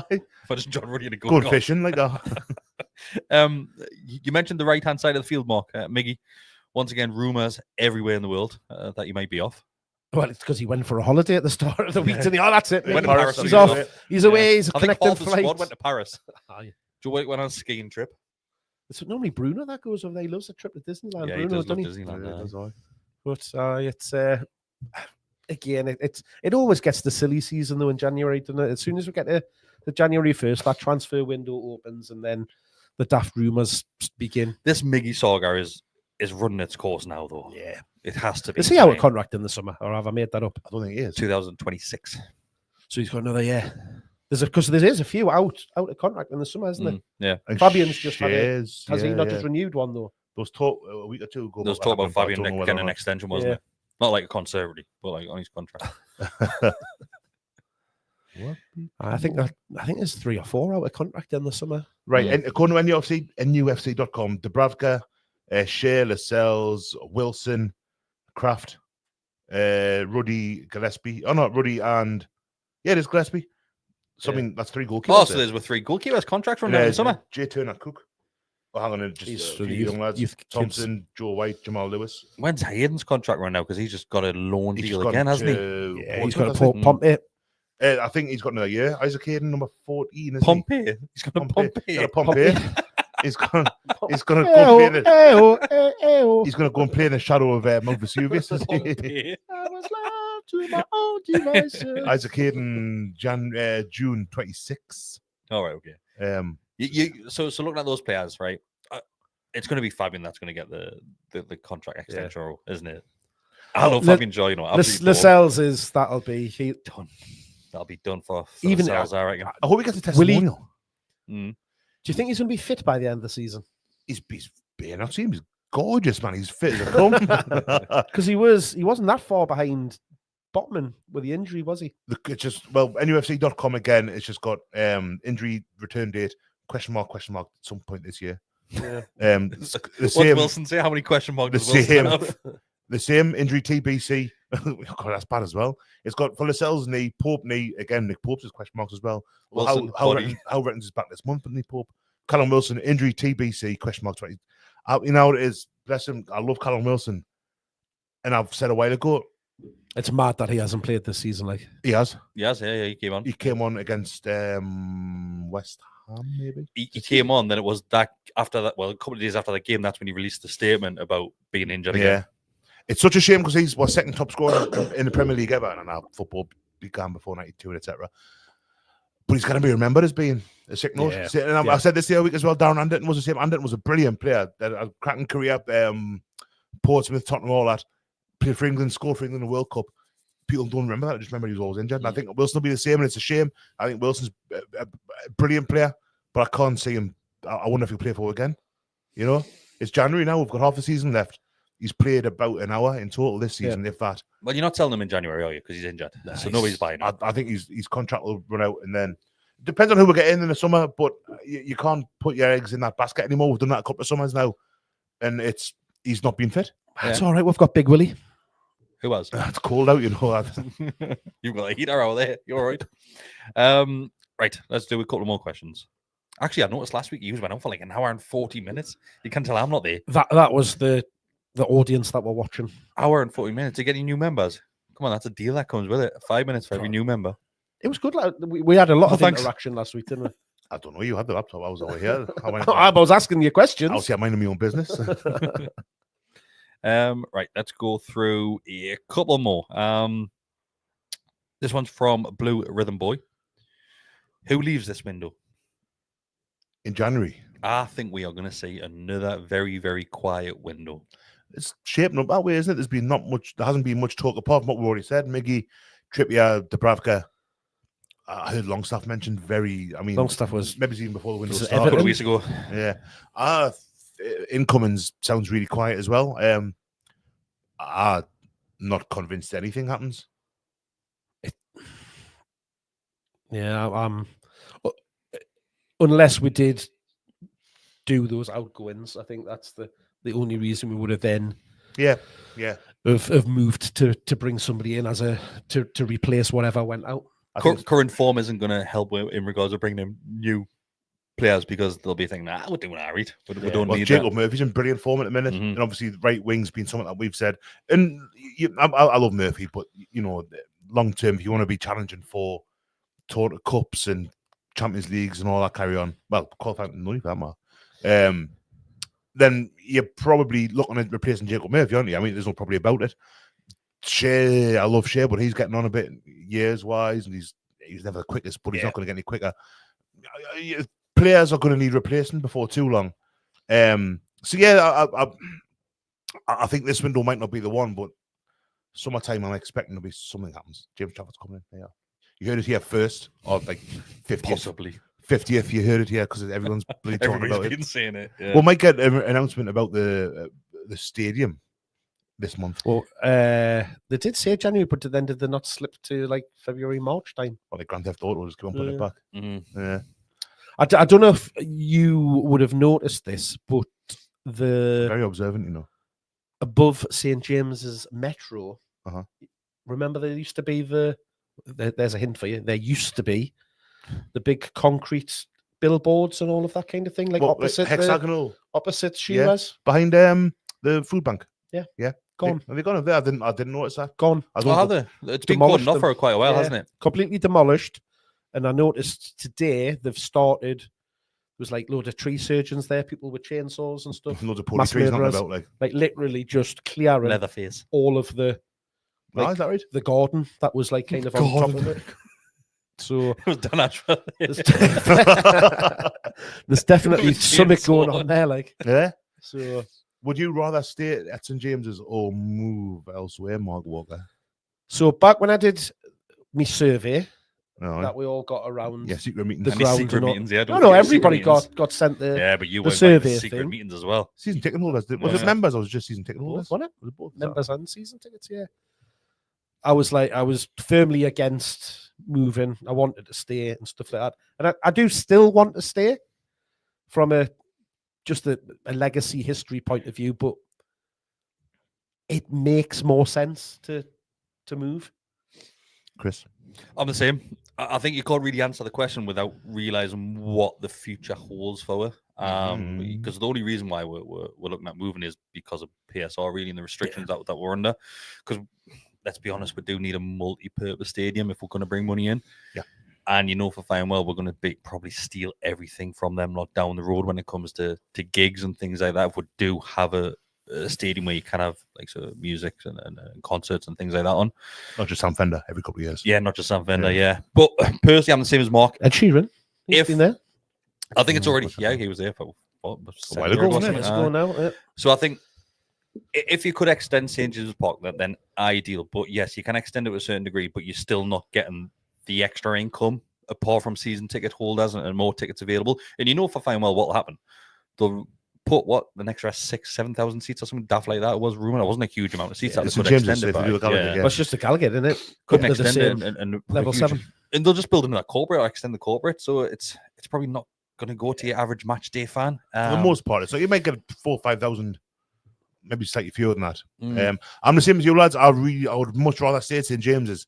If I just John Ruddy in a good go-kart. fishing like that. You mentioned the right-hand side of the field, Mark. Miggy, once again, rumours everywhere in the world that you might be off. Well, it's because he went for a holiday at the start of the week. Didn't he? Oh, that's it. Went to Paris, He's off. He's away. He's I think connecting half the squad flights. went to Paris. Joe White went on a skiing trip. It's normally Bruno that goes over there. He loves a trip to Disneyland. Yeah, Bruno, he does love doesn't he? Disneyland. But it's again, it always gets the silly season though in January, doesn't it? As soon as we get to the January 1st, that transfer window opens, and then the daft rumours begin. This Miggy saga is running its course now, though. Yeah, it has to be. Is he out of contract in the summer, or have I made that up? I don't think he is. 2026. So he's got another year. Because there is a few out of contract in the summer, isn't there? Yeah. And Fabian's just had Shares, has he not just renewed one though? There was talk a week or 2 ago. There was talk about Fabian getting getting an extension, wasn't it? Not like a conservative, but like on his contract. I think there's 3 or 4 out of contract in the summer. Right, and according to NUFC, NUFC.com, Dubravka, Shea, Lascelles, Wilson, Kraft, Ruddy, Gillespie. Oh, no, Ruddy and... Yeah, there's Gillespie. So, I mean, that's 3 goalkeepers. Oh, so there's with 3 goalkeepers contract from now in the summer. Jay Turner, Cook. Oh, hang on, just the young lads. youth Thompson, kids. Joe White, Jamal Lewis. When's Hayden's contract run now? Because he's just got a loan deal again, hasn't he? Yeah, he's got a Pompey. I think he's got another year. Isaac Hayden, number 14. Pompey. He's got a Pompey. He's going to go play in he's going to go and play in the shadow of Mount Vesuvius. I was left to my own devices. Isaac Hayden, June 26. All right, okay. So looking at those players, right? It's going to be Fabian that's going to get the contract extension, isn't it? I love Fabian Joy. Lascelles that'll be done. That'll be done for even Lascelles, I reckon. I hope he gets a testimonial. Do you think he's going to be fit by the end of the season? He's being out. He's gorgeous, man. He's fit as a come. Because he wasn't that far behind Botman with the injury, was he? It's just NUFC.com again. It's just got injury return date question mark at some point this year. Yeah. What's Wilson say? How many question marks does Wilson have? The same injury TBC. God, that's bad as well. It's got for Lascelles knee, Pope knee again. Nick Pope's has question marks as well. Wilson, how Rettins is back this month, but Nick Pope. Callum Wilson injury TBC question mark 20. You know what it is. Bless him. I love Callum Wilson, and I've said a while ago. It's mad that he hasn't played this season. Like he has. Yeah, he came on. He came on against West Ham, maybe. He came on. Then it was that after that. Well, a couple of days after that game, that's when he released the statement about being injured again. Yeah, it's such a shame because he's second top scorer in the Premier League ever, and now football began before '92 and etc. But he's going to be remembered as being a sick note. Yeah. And I said this the other week as well. Darren Anderton was the same. Anderton was a brilliant player. A cracking career. Portsmouth, Tottenham, all that. Played for England, scored for England in the World Cup. People don't remember that. Just remember he was always injured. And I think Wilson will be the same, and it's a shame. I think Wilson's a brilliant player, but I can't see him. I wonder if he'll play for again. You know, it's January now. We've got half the season left. He's played about an hour in total this season, if that. Well, you're not telling him in January, are you? Because he's injured. Nice. So nobody's buying him. I think his contract will run out, and then it depends on who we get in the summer, but you can't put your eggs in that basket anymore. We've done that a couple of summers now, and he's not been fit. That's all right. We've got Big Willie. Who was? It's cold out, you know that. You've got a heater out there. You're all right. Right, let's do a couple more questions. Actually, I noticed last week you went on for like an hour and 40 minutes. You can tell I'm not there. That was the audience that were watching. Hour and 40 minutes to get any new members. Come on, that's a deal that comes with it. 5 minutes for every new member. It was good. We had a lot of interaction last week, didn't we? I don't know. You had the laptop. I was over here. I was asking you questions. I'll see. I'm minding my own business. Right, let's go through a couple more. This one's from Blue Rhythm Boy. Who leaves this window? In January. I think we are going to see another very, very quiet window. It's shaping up that way, isn't it? There hasn't been much talk apart from what we already said. Miggy, Trippier, Dubravka. I heard Longstaff mentioned Longstaff was maybe even before the window was it started. A couple of Everton? weeks ago. Yeah. Incomings sounds really quiet as well. Not convinced anything happens. Yeah, unless we did do those outgoings, I think that's the only reason we would have then Yeah. have moved to bring somebody in as to replace whatever went out. Current form isn't going to help in regards to bringing in new players because they'll be thinking, we're doing all right. We don't need Jacob that. Murphy's in brilliant form at the minute, Mhm. and obviously the right wing's been something that we've said. And I love Murphy, but long term, if you want to be challenging for total cups and Champions Leagues and all that carry on, well, qualifying money for that matter, then you're probably looking at replacing Jacob Murphy, aren't you? I mean, there's no probably about it. Shea, I love Shea, but he's getting on a bit years wise, and he's never the quickest, but he's not going to get any quicker. Players are going to need replacing before too long. So yeah, I think this window might not be the one, but summertime I'm expecting to be something happens. James Trafford's coming in. Yeah, you heard it here first, or like 50th, Possibly. 50th. You heard it here because everyone's bloody talking about Everybody's it. been saying it. Yeah. We might get an announcement about the stadium this month. Well, they did say January, but then did they not slip to like February, March time? Or like Grand Theft Auto, just keep on putting it back. Mm-hmm. Yeah. I don't know if you would have noticed this, but the Very observant, above St. James's Metro, Uh-huh. remember there used to be there's a hint for you, there used to be the big concrete billboards and all of that kind of thing, like What, opposite hexagonal opposite Shearers. behind the food bank. Yeah. Gone. Have they gone there? I didn't notice that. Gone. I Oh, don't have know. they? It's been Demolished going off them. for quite a while, Yeah. hasn't it? Completely demolished. And I noticed today they've started, there was like load of tree surgeons there, people with chainsaws and stuff, Loads of poly mass trees knocking murderers. about. like literally just clearing Leatherface. all of the Is that right? the garden that was like kind of on top of it. So It was done actually. there's, there's definitely With something chainsaw. going on there. Like, Yeah. so Would you rather stay at St James's or move elsewhere, Mark Walker? so back when I did my survey No, that we all got around, yeah, secret meetings. the Any ground secret and all- meetings? Yeah, no, everybody got sent the Yeah, but you the went back to survey secret thing. meetings as well. Season ticket holders. Was it Yeah. members or was it just season ticket holders? Wasn't it? Was it both? Members and season tickets. Yeah, I was firmly against moving. I wanted to stay and stuff like that, and I do still want to stay from a legacy history point of view, but it makes more sense to move. Chris. I'm the same. I think you can't really answer the question without realizing what the future holds for her. Because the only reason why we're looking at moving is because of PSR, really, and the restrictions that we're under. Because let's be honest, we do need a multi-purpose stadium if we're going to bring money in. Yeah. And for fine well, we're going to probably steal everything from them lot down the road when it comes to gigs and things like that. If we do have a stadium where you can have like sort of music and concerts and things like that on. Not just Sam Fender every couple of years. Yeah, not just Sam Fender, yeah. But personally, I'm the same as Mark. Ed Sheeran, he's If- been there. I think it's already, he was there for what, A while ago, wasn't it? Let's go now. Yeah. So I think if you could extend St. James's Park, then ideal. But yes, you can extend it to a certain degree, but you're still not getting the extra income apart from season ticket holders and more tickets available. And for fine well what will happen. They'll put the extra 6,000-7,000 seats or something daft like that. It was rumored. It wasn't a huge amount of seats. Yeah, That it's they could St. James's, extend it if you by. do the Gallowgate, yeah. Well, it's just a Gallowgate, isn't it? Couldn't They're the extend it same and put a level huge- 7. And they'll just build another corporate or extend the corporate. So it's probably not going to go to your average match day fan. For the most part. So you might get 4,000 or 5,000, maybe slightly fewer than that. Mm. I'm the same as you lads. I would much rather stay at St James's,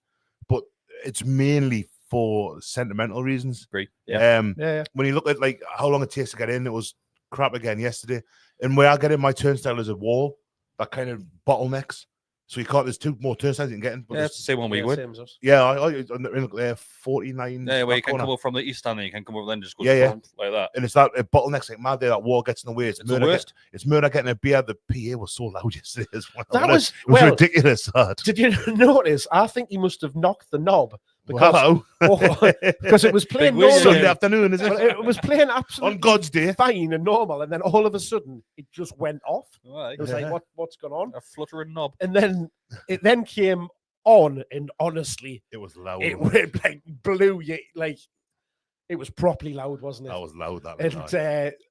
but it's mainly for sentimental reasons. Agree. Yeah. Yeah. When you look at like how long it takes to get in, it was crap again yesterday. And where I get in, my turnstile is a wall that kind of bottlenecks. So you can't. There's 2 more turnstiles you can get in. But Yeah, there's- it's the same one we would. Same as us. yeah, I 49. Yeah, where you that can corner. come up from the east stand and you can come up then just go Yeah, yeah. like that. And it's that it bottlenecks like mad there. That wall gets in the way. It's It's the murder. worst. It's murder getting a beer. The PA was so loud yesterday as well. That was it was ridiculous. That. Did you notice? I think he must have knocked the knob because Wow. because it was playing Big win, normal. Sunday afternoon, is Well, it? it was playing absolutely On God's day. fine and normal, and then all of a sudden it just went off. Right. It was Yeah. like, what's going on? A fluttering knob. And then it then came on, and honestly, It was loud. it would like blew you. Like it was properly loud, wasn't it? That was loud. That And, was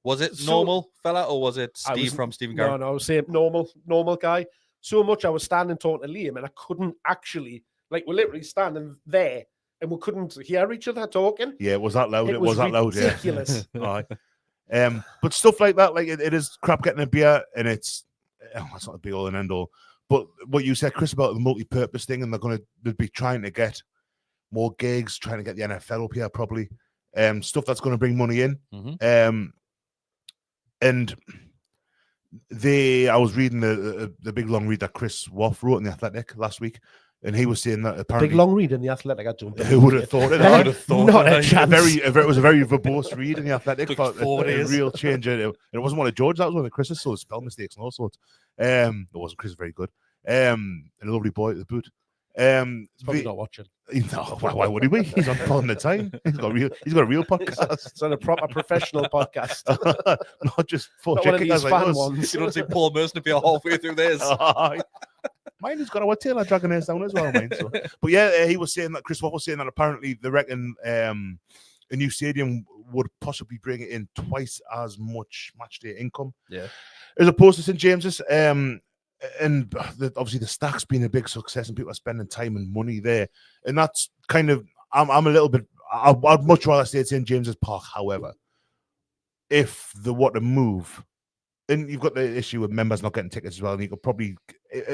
Was it So- normal, fella, or was it I Steve was- from Stephen No, Garrett? no, I was saying normal guy. So much I was standing talking to Liam, and I couldn't actually, like, we're literally standing there, and we couldn't hear each other talking. Yeah, it was that loud. It It was was that loud. Yeah. ridiculous. Aye. But stuff like that, like it is crap getting a beer, and it's not a be all and end all. But what you said, Chris, about the multi-purpose thing, and they'll be trying to get more gigs, trying to get the NFL up here, probably. Stuff that's going to bring money in. Mhm. And I was reading the big long read that Chris Woff wrote in the Athletic last week, and he was saying that apparently Big long read in the Athletic. I don't. who would have thought it? I would have thought Not it. a chance. It was a very verbose read in the Athletic. Took But 4 a days. real change. It wasn't one of George. That was one of Chris's. So spell mistakes and all sorts. It wasn't Chris. Very good. And a lovely boy at the boot. He's probably not watching. No, why would he be? He's on all the time. He's got a real podcast. It's on a proper professional podcast. Not just for Not one of chicken these like fan us. ones. You don't see Paul Merson if you're halfway through this. Mine has got a tail dragging his down as well, mine. So. But yeah, he was saying that Chris Watt was saying that apparently they reckon a new stadium would possibly bring in twice as much match day income, as opposed to St James's. And obviously the Stack's been a big success, and people are spending time and money there, and that's kind of I'm a little bit. I'd much rather stay at St James's Park. However, if they want to move. And you've got the issue of members not getting tickets as well. And you could probably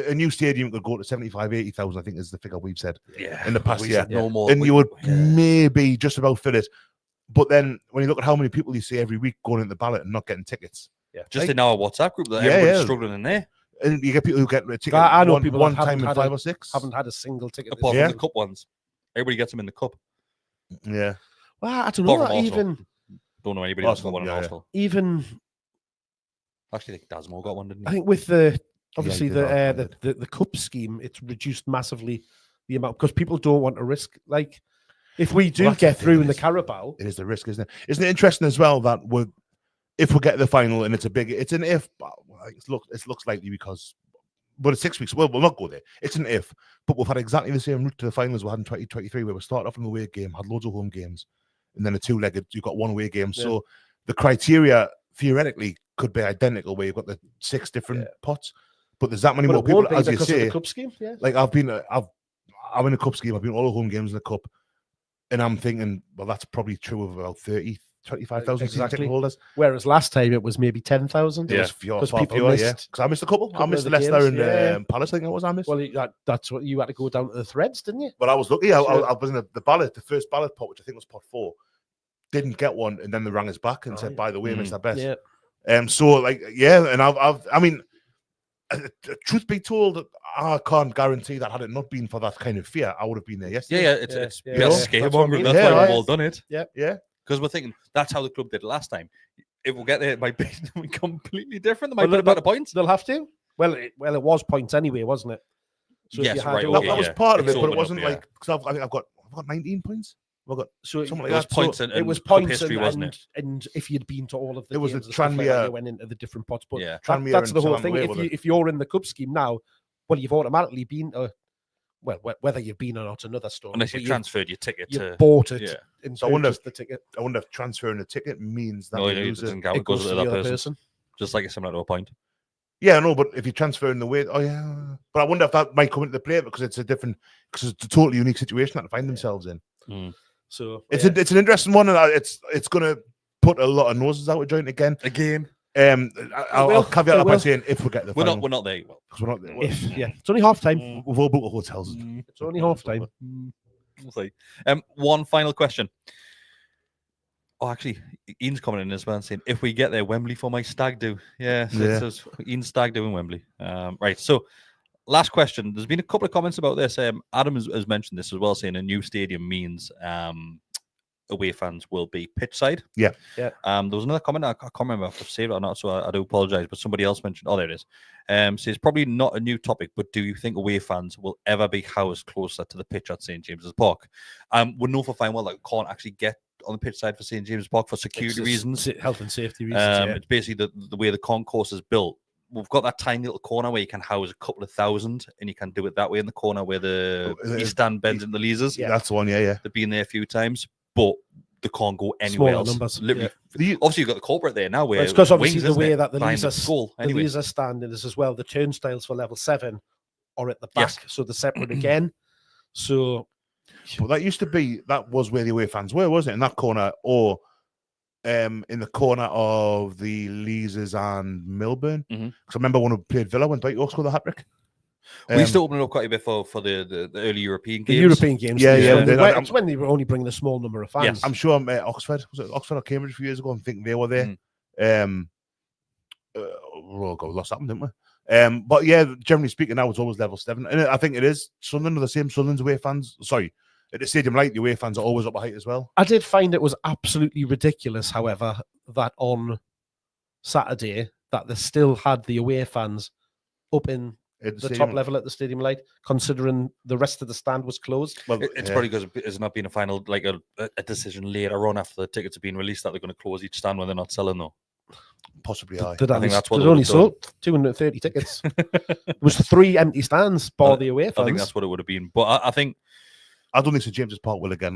a new stadium could go to 75, 80,000, I think is the figure we've said in the past year. No more. And you would maybe just about fill it. But then when you look at how many people you see every week going into the ballot and not getting tickets. Just in our WhatsApp group, that everybody's struggling in there. And you get people who get a ticket I know people one that time in haven't 5 had or 6. Haven't had a single ticket. Apart Yeah. from the cup ones. Everybody gets them in the cup. Yeah. Well, I don't Apart know. from Even Don't know anybody else got Arsenal, one in yeah, Arsenal. even Actually, I think Dasmo got one, didn't I he? think with the obviously he did, Arsenal the cup scheme, it's reduced massively the amount because people don't want to risk. Like if we do Well, that's get the thing, through in the is- Carabao, It is the risk, isn't it? Isn't it interesting as well that if we get to the final and it's an if, but it looks likely because, but it's 6 weeks. Well, we'll not go there. It's an if, but we've had exactly the same route to the final as we had in 2023, where we started off in the away game, had loads of home games, and then a two-legged, you've got one away game. Yeah. So the criteria theoretically could be identical, where you've got the 6 different pots, but there's that many but more it people, won't be as you because of say. the cup scheme. Yeah, Like I'm in a cup scheme. I've been all the home games in the cup, and I'm thinking, well, that's probably true of about 25,000 season Exactly. ticket holders. whereas last time it was maybe 10,000. It Yeah. was fewer, 'Cause far people fewer, missed yeah. Because I missed a couple. I couple missed of the Leicester games, and yeah. Palace. I think that was I missed. Well, that's what you had to go down to the threads, didn't you? But I was lucky. I Sure. was in the ballot, the first ballot pot, which I think was pot 4. Didn't get one, and then they rang us back and Oh, said, yeah. "By the way, Mr. Best." Yeah, So like, yeah, and I mean, truth be told, I can't guarantee that had it not been for that kind of fear, I would have been there yesterday. Yeah, it's Yeah, pure yeah. scaremongering. That's That's what I why mean. we've Yeah, all done it. Yeah. Because we're thinking that's how the club did it last time. If we get there by being completely different, they might Well, put a better points. they'll have to. Well, it was points anyway, wasn't it? So if Yes, you had right, over- okay, That was yeah. part of It's it, but opened it wasn't up, yeah. like because I think I've got 19 points. I've got So something It like was that. points So, and it was cup points history, wasn't it? And if you'd been to all of the It was games the and stuff like that, Tranmere- you went into the different pots. But Yeah. Tranmere that's and the whole Southampton thing. away, If wasn't it? if you're in the cup scheme now, well, you've automatically been whether you've been or not, another story. Unless but you transferred your ticket you to. bought it. Yeah. And So I wonder purchased the ticket. I wonder if transferring a ticket means that No, you it lose it. doesn't count. It It goes to the other person. Just like it's similar to a point. Yeah, no, but if you're transferring the weight, oh yeah. But I wonder if that might come into play because it's a totally unique situation that they find themselves in. So It's an interesting one, and it's going to put a lot of noses out of joint again. I'll caveat that by saying if we get the final. We're not there. Well, 'Cause we're not there. it's only half time. We've all booked the hotels. It's only half time. We'll see. One final question. Oh, actually, Ian's coming in as well and saying, if we get there, Wembley for my stag do. Yeah, so Yeah. it says Ian's stag do in Wembley. Right, so last question. There's been a couple of comments about this. Adam has mentioned this as well, saying a new stadium means away fans will be pitch side. Yeah. Yeah. There was another comment, I can't remember if I've saved it or not, so I do apologize, but somebody else mentioned, oh, there it is. Says, probably not a new topic, but do you think away fans will ever be housed closer to the pitch at St. James's Park? We know for fine well that can't actually get on the pitch side for St. James's Park for security reasons. Health and safety reasons. It's basically the way the concourse is built. we've got that tiny little corner where you can house a couple of thousand, and you can do it that way in the corner where the East Stand bends in the Leazers. Yeah, that's the one. Yeah. They've been there a few times, but they can't go anywhere Smaller else. numbers. Literally, obviously you've got the corporate there now. Where it's because obviously wings, the way isn't it? that the Behind Leazers stand is as well. The turnstiles for level 7 are at the back, so they're separate again. So, but that was where the away fans were, wasn't it? In that corner, or in the corner of the Leazers and Milburn. Because I remember when we played Villa when Dwight York scored the hat trick. We used to open it up quite a bit for the early European games. The European games. Yeah. It's when they were only bringing a small number of fans. Yes. I'm sure Oxford, was it Oxford or Cambridge a few years ago? I think they were there. Lost that one, didn't we? But yeah, generally speaking, now it's always level 7. And I think it is. Sunderland are the same. Sunderland's away fans. Sorry. At the Stadium Light, the away fans are always up a height as well. I did find it was absolutely ridiculous, however, that on Saturday that they still had the away fans up in the top level at the Stadium Light, considering the rest of the stand was closed. Well, it's probably because it's not been a final, like a decision later on after the tickets have been released that they're going to close each stand when they're not selling, though. Possibly, I think that's what they only sold 230 tickets. There was 3 empty stands for the away fans. I think that's what it would have been. But I think. I don't think St James's Park will again.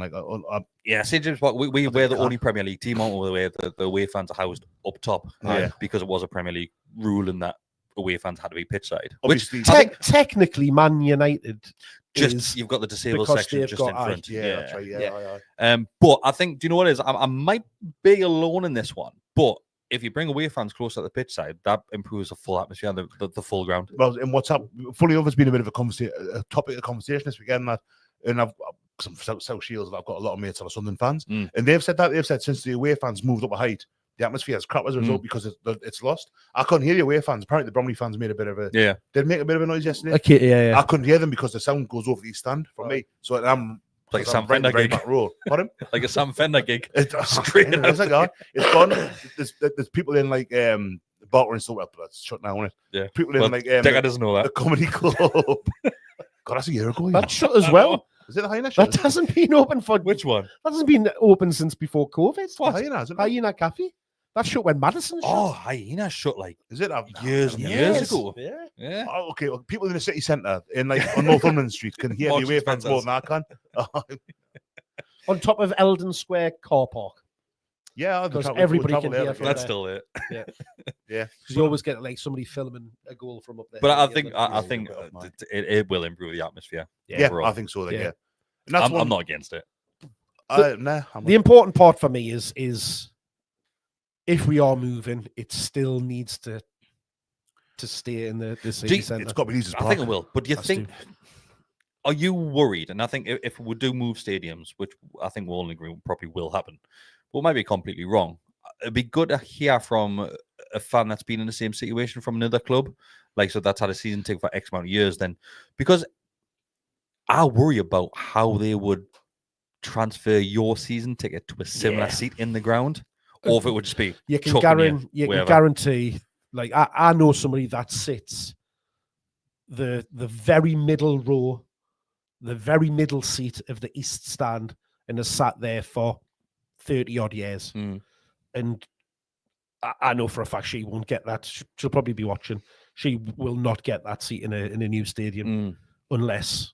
St James's Park. We're the only Premier League team on where the away fans are housed up top, because it was a Premier League rule in that away fans had to be pitch side. Obviously, technically, Man United you've got the disabled section just in front. Yeah, that's right. But I think, do you know what it is? I might be alone in this one, but if you bring away fans closer to the pitch side, that improves the full atmosphere and the full ground. Well, in WhatsApp, funny enough, it's been a bit of a topic of conversation this weekend. And I've some South Shields, I've got a lot of mates that are Sunderland fans, and they've said since the away fans moved up a height, the atmosphere is crap as a result because it's lost. I couldn't hear the away fans. Apparently, the Bromley fans made a bit of a They'd make a bit of a noise yesterday. Okay, I couldn't hear them because the sound goes over the stand from me. So I'm like a Sam Fender gig. Back row. Pardon? Like a Sam Fender gig. It's gone. There's people in like Barker and stuff. That's shut now, isn't it? Yeah. People in like Decker doesn't know that. The comedy club. God, that's a year ago. That's shut as well. Is it the Hyena? That hasn't been open for which one? That hasn't been open since before COVID. What? Hyena, isn't it? Hyena Cafe. That shut when Madison shut. Oh, Hyena shut like is it years and years ago? Yeah. Oh, okay. Well, people in the city centre in like on Northumberland Street can hear the away fans more than I can. On top of Eldon Square car park. Yeah, because everybody can hear from that's there. still it. Yeah, yeah. Because you always get like somebody filming a goal from up there. But I think it will improve the atmosphere. Yeah, I think so. Yeah. And that's I'm not against it. The important part for me is if we are moving, it still needs to stay in the city centre. It's got to be Leazers Park. I think it will. But do you think? Are you worried? And I think if we do move stadiums, which I think we'll all agree probably will happen, but might be completely wrong. It'd be good to hear from a fan that's been in the same situation from another club, like so that's had a season ticket for X amount of years. Then, because I worry about how they would transfer your season ticket to a similar seat in the ground, or if it would just be you can guarantee. Like I know somebody that sits the very middle row, the very middle seat of the East Stand, and has sat there for 30 odd years. And I know for a fact she won't get that. She'll probably be watching. She will not get that seat in a new stadium unless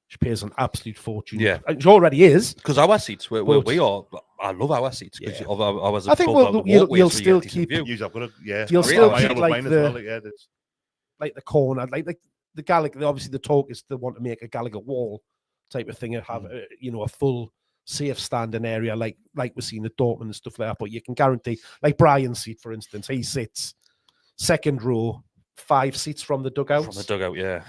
she pays an absolute fortune. Yeah, and she already is. Because our seats, we are. I love our seats because I think you'll still keep. You'll still keep like the corner, like the Gallowgate. Obviously, the talk is to want to make a Gallowgate wall type of thing and have a full safe standing area like we're seeing at Dortmund and stuff like that. But you can guarantee, like Brian's seat, for instance, he sits second row, 5 seats from the dugout. From the dugout, yeah.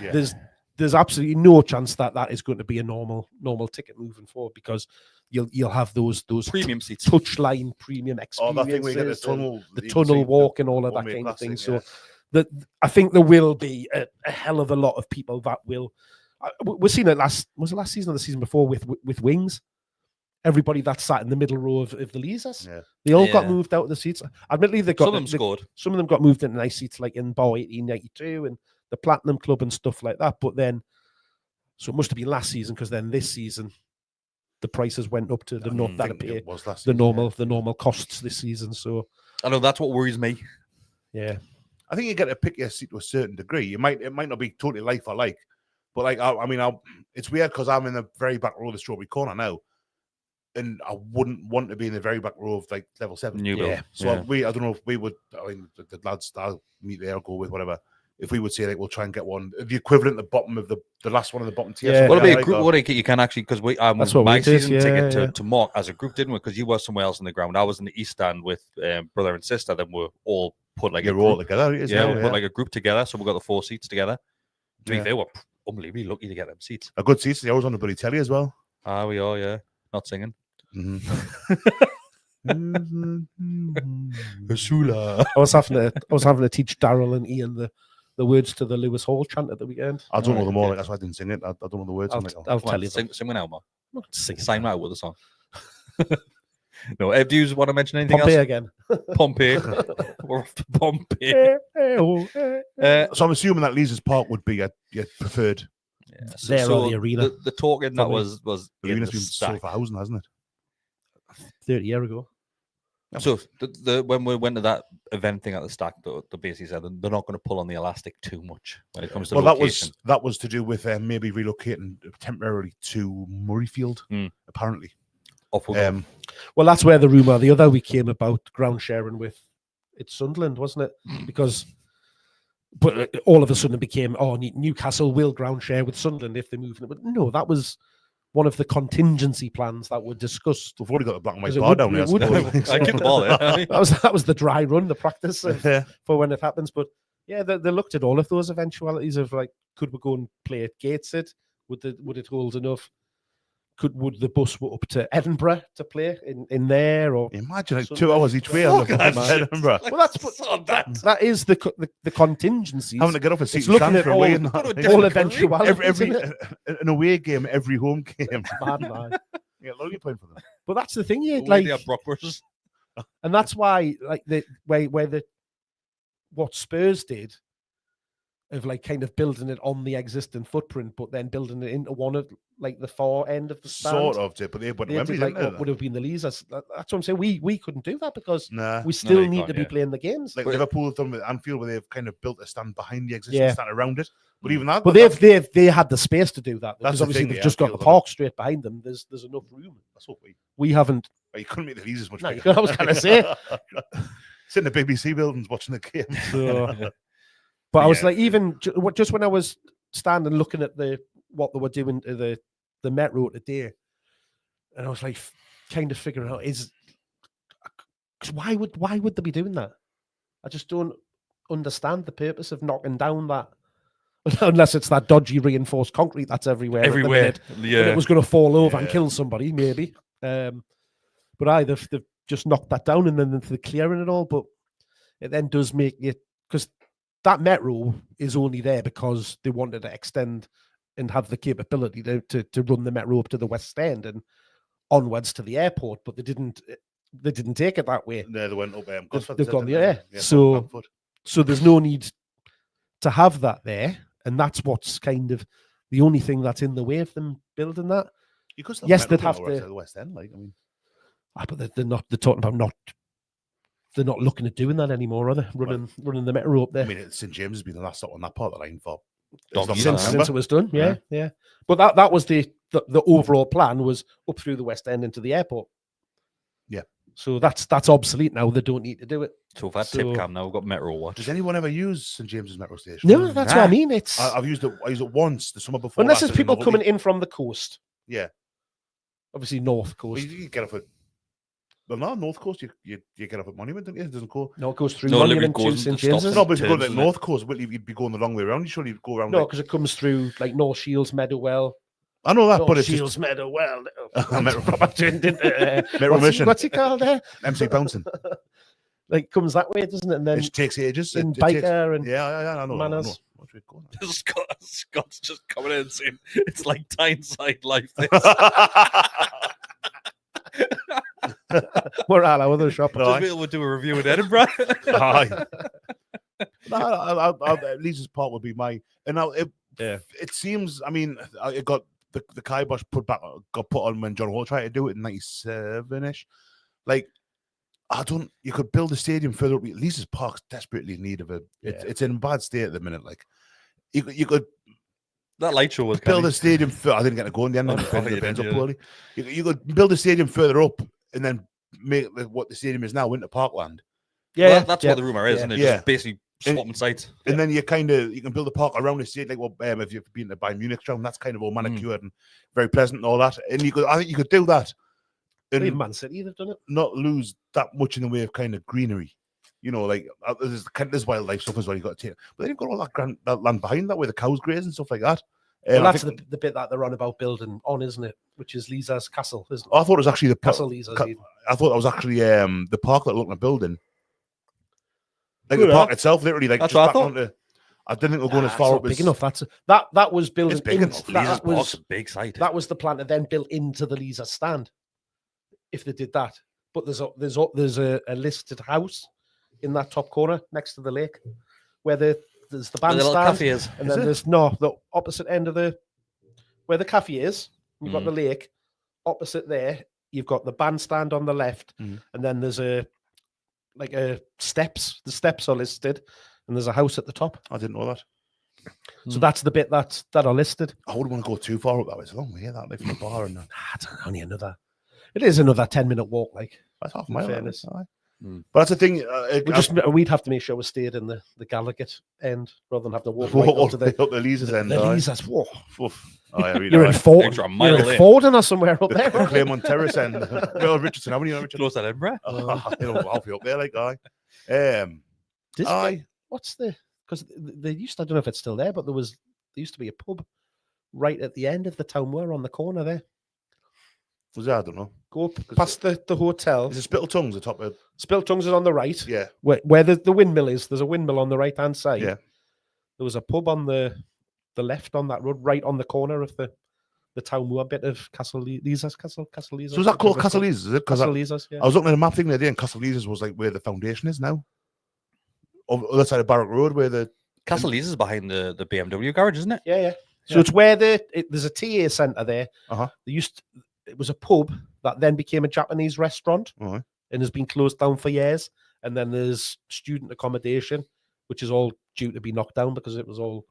There's absolutely no chance that is going to be a normal ticket moving forward because you'll have those premium seats, touchline premium experiences, I think we get the tunnel walk and all of that kind of thing. So I think there will be a hell of a lot of people that will. We've seen it last season or the season before with wings. Everybody that sat in the middle row of the Leazers, they all got moved out of the seats. Admittedly, they got some of them scored. Some of them got moved into nice seats like in Bar 1892 and the Platinum Club and stuff like that. But then, so it must have been last season because then this season, the prices went up to the normal costs this season. So I know that's what worries me. Yeah, I think you get to pick your seat to a certain degree. It might not be totally like for like, but like it's weird because I'm in the very back row of the Strawberry Corner now, and I wouldn't want to be in the very back row of like level 7. New build. So I don't know if we would. I mean, the lads that I'll meet there, I'll go with whatever. If we would say like we'll try and get one, the equivalent at the bottom of the last one on the bottom tier. Yeah. What about like a group? What you can actually, because we That's what my we did, season ticket to Mark as a group, didn't we? Because you were somewhere else on the ground. I was in the East Stand with brother and sister. Then we're all put like You're a group all together. we put like a group together. So we got the 4 seats together. To be Yeah. fair, we're unbelievably lucky to get them seats. A good seats. They always on the bloody telly as well. Ah, we are, yeah. Not singing. Basula. I was having to teach Daryl and Ian the words to the Lewis Hall chant at the weekend. I don't know them all. yeah. Like, that's why I didn't sing it. I don't know the words. I'll tell you. Sing one out, man. I'm not singing. Sign me out with a song. No, do you want to mention anything Pompey else? again. Pompey. We're off to Pompey. So I'm assuming that Lees's Park would be your preferred. Yeah, There or the arena. The talking that Probably. was The in arena's the been sold stack. for housing, hasn't it? 30 years ago. So when we went to that event thing at the stack, they basically said that they're not going to pull on the elastic too much when it comes to Well, location. that was to do with maybe relocating temporarily to Murrayfield, apparently. Off we go. Well, that's where the rumour the other week came about ground sharing with Sunderland, wasn't it? Because, but all of a sudden it became, Newcastle will ground share with Sunderland if they move. But no, that was one of the contingency plans that were discussed. We've already got the black and white 'Cause it bar down there. would- I it suppose. I keep the ball there. That was the dry run, the practice Yeah. for when it happens. But yeah, they looked at all of those eventualities of like, could we go and play at Gateshead? Would it hold enough? Would the bus go up to Edinburgh to play in there? Or Imagine like Sunday. 2 hours each way on the Fuck that bus shit. to Edinburgh. well, that is the contingencies. Having to get off a seat It's and looking stand at for away all- and that. all different eventualities. every isn't it? an away game, every home game. Mad, man. Yeah, what are you playing for them? But that's the thing, yeah. Like Like, they have Brockwurst. and that's why, like, what Spurs did of like kind of building it on the existing footprint, but then building it into one of like the far end of the stand. Sort of did, but they went to They Wembley, did, like didn't what they? would have been the leads. That's what I'm saying. We couldn't do that because Nah. we still you need can't, to be yeah. playing the games. Like Liverpool have done with Anfield, where they've kind of built a stand behind the existing Yeah. stand around it. But even that, But they had the space to do that because the obviously thing, they've yeah, just got Anfield the have it. park straight behind them. There's enough room. that's what We haven't. you couldn't make the Leeds as much. No, bigger. I was gonna say. Sitting in the BBC buildings watching the game. So, but I was Yeah. like, even just when I was standing looking at what they were doing to the Metro today, and I was like, kind of figuring out because why would they be doing that? I just don't understand the purpose of knocking down that, unless it's that dodgy reinforced concrete that's everywhere. at the minute, and Yeah. it was going to fall over and Yeah. kill somebody, maybe. But they've just knocked that down and then they're clearing it all. But it then does make it, because that Metro is only there because they wanted to extend and have the capability to run the Metro up to the West End and onwards to the airport, but they didn't take it that way. No, they went up. They've gone there. So there's no need to have that there, and that's what's kind of the only thing that's in the way of them building that. Yes, they'd have to. the West End. Like, I mean, But they're not. They're talking about not. They're not looking at doing that anymore, are they? Running the Metro up there. I mean, St James has been the last stop on that part of the line for Donkeys, since it was done. Yeah. But that was the overall plan was up through the West End into the airport. Yeah. So that's obsolete now. They don't need to do it. So we've had tip cam now. We've got Metro watch. Does anyone ever use St James's Metro Station? No, that's what I mean. It's I've used it. I used it once the summer before. unless last it's people and coming in from the coast. Yeah. Obviously, North Well, Coast. you get off at. Well, no, North Coast. You get off at Monument, don't you? It doesn't go. No, it goes through No, Monument Liberty to goes St and stops James's. No, but if you go turns, to isn't North Coast, you'd be going the long way around. You surely go around. No, like- because it comes through like North Shields, Meadowell. I know that, but it's Shields, just Meadowell. Metro what's, Mission. what's he called there? MC Bouncing. Like comes that way, doesn't it? And then It takes ages. in It takes- Biker and yeah, I know. Manners. What's it called? Scott's just coming in and saying it's like Tyneside life. we're at our other shop. No, We'll do a review in Edinburgh. Aye. Leeds Park would be my. And now it seems. I mean, it got the kibosh got put on when John Hall tried to do it in '97ish. Like, You could build a stadium further up. Leazes Park's desperately in need of a. It's in a bad state at the minute. Like, you could. That light show was build a stadium. I didn't get to go in the end. Poorly. You could build a stadium further up and then make what the stadium is now Winter Parkland. Yeah, well, that's what the rumor is, isn't it? Just basically swapping sites. And then you can build a park around the stadium, like if you've been to Bayern Munich ground, that's kind of all manicured and very pleasant and all that. And I think you could do that. And even Man City, they've done it. Not lose that much in the way of kind of greenery. You know, like there's wildlife stuff as well. You got to take, but then you've got all that land behind that where the cows graze and stuff like that. Well, that's the bit that they're on about building on, isn't it? Which is Leazes Castle, isn't it? I thought it was actually the Castle Leazes. I thought that was actually the park that looked at building. Like the park itself, literally, like that's what I thought. I didn't think we're going as far up as big enough. That was building. It's big enough. Leazes Park's a big site. That was the plan to then build into the Leazes stand. If they did that, but there's a listed house in that top corner next to the lake, where there's the bandstand, and then there's the opposite end of where the cafe is. You've got the lake opposite there. You've got the bandstand on the left, and then there's steps. The steps are listed, and there's a house at the top. I didn't know that. So that's the bit that are listed. I wouldn't want to go too far up that way. It's a long way that from the bar and it's only another. It is another 10-minute walk. Like that's half a mile. Fairness. But that's the thing. We'd have to make sure we stayed in the Gallowgate end rather than have to walk up to the Leazes end. The Leazes. Whoa. You're in Forden or somewhere up there. Claremont Terrace end. Well, Richardson, how many Richardson? Close to Edinburgh. I'll be up there, like what's the? Because they used. I don't know if it's still there, but there used to be a pub right at the end of the town. We're on the corner there. Was that? I don't know. Go past the hotel. Is it Spittle Tongues the top of Spittle Tongues is on the right. Yeah. Where the windmill is. There's a windmill on the right hand side. Yeah. There was a pub on the left on that road, right on the corner of the town moor bit of Castle Leazes. Castle Leazes. So was that called Castle Leazes? Is it? Castle Leazes, yeah. I was looking at a map thing the other day, and Castle Leazes was like where the foundation is now. On the other side of Barrack Road, where the Castle Leazes is behind the BMW garage, isn't it? Yeah. So it's where there's a TA centre there. It was a pub that then became a Japanese restaurant and has been closed down for years. And then there's student accommodation, which is all due to be knocked down because it was all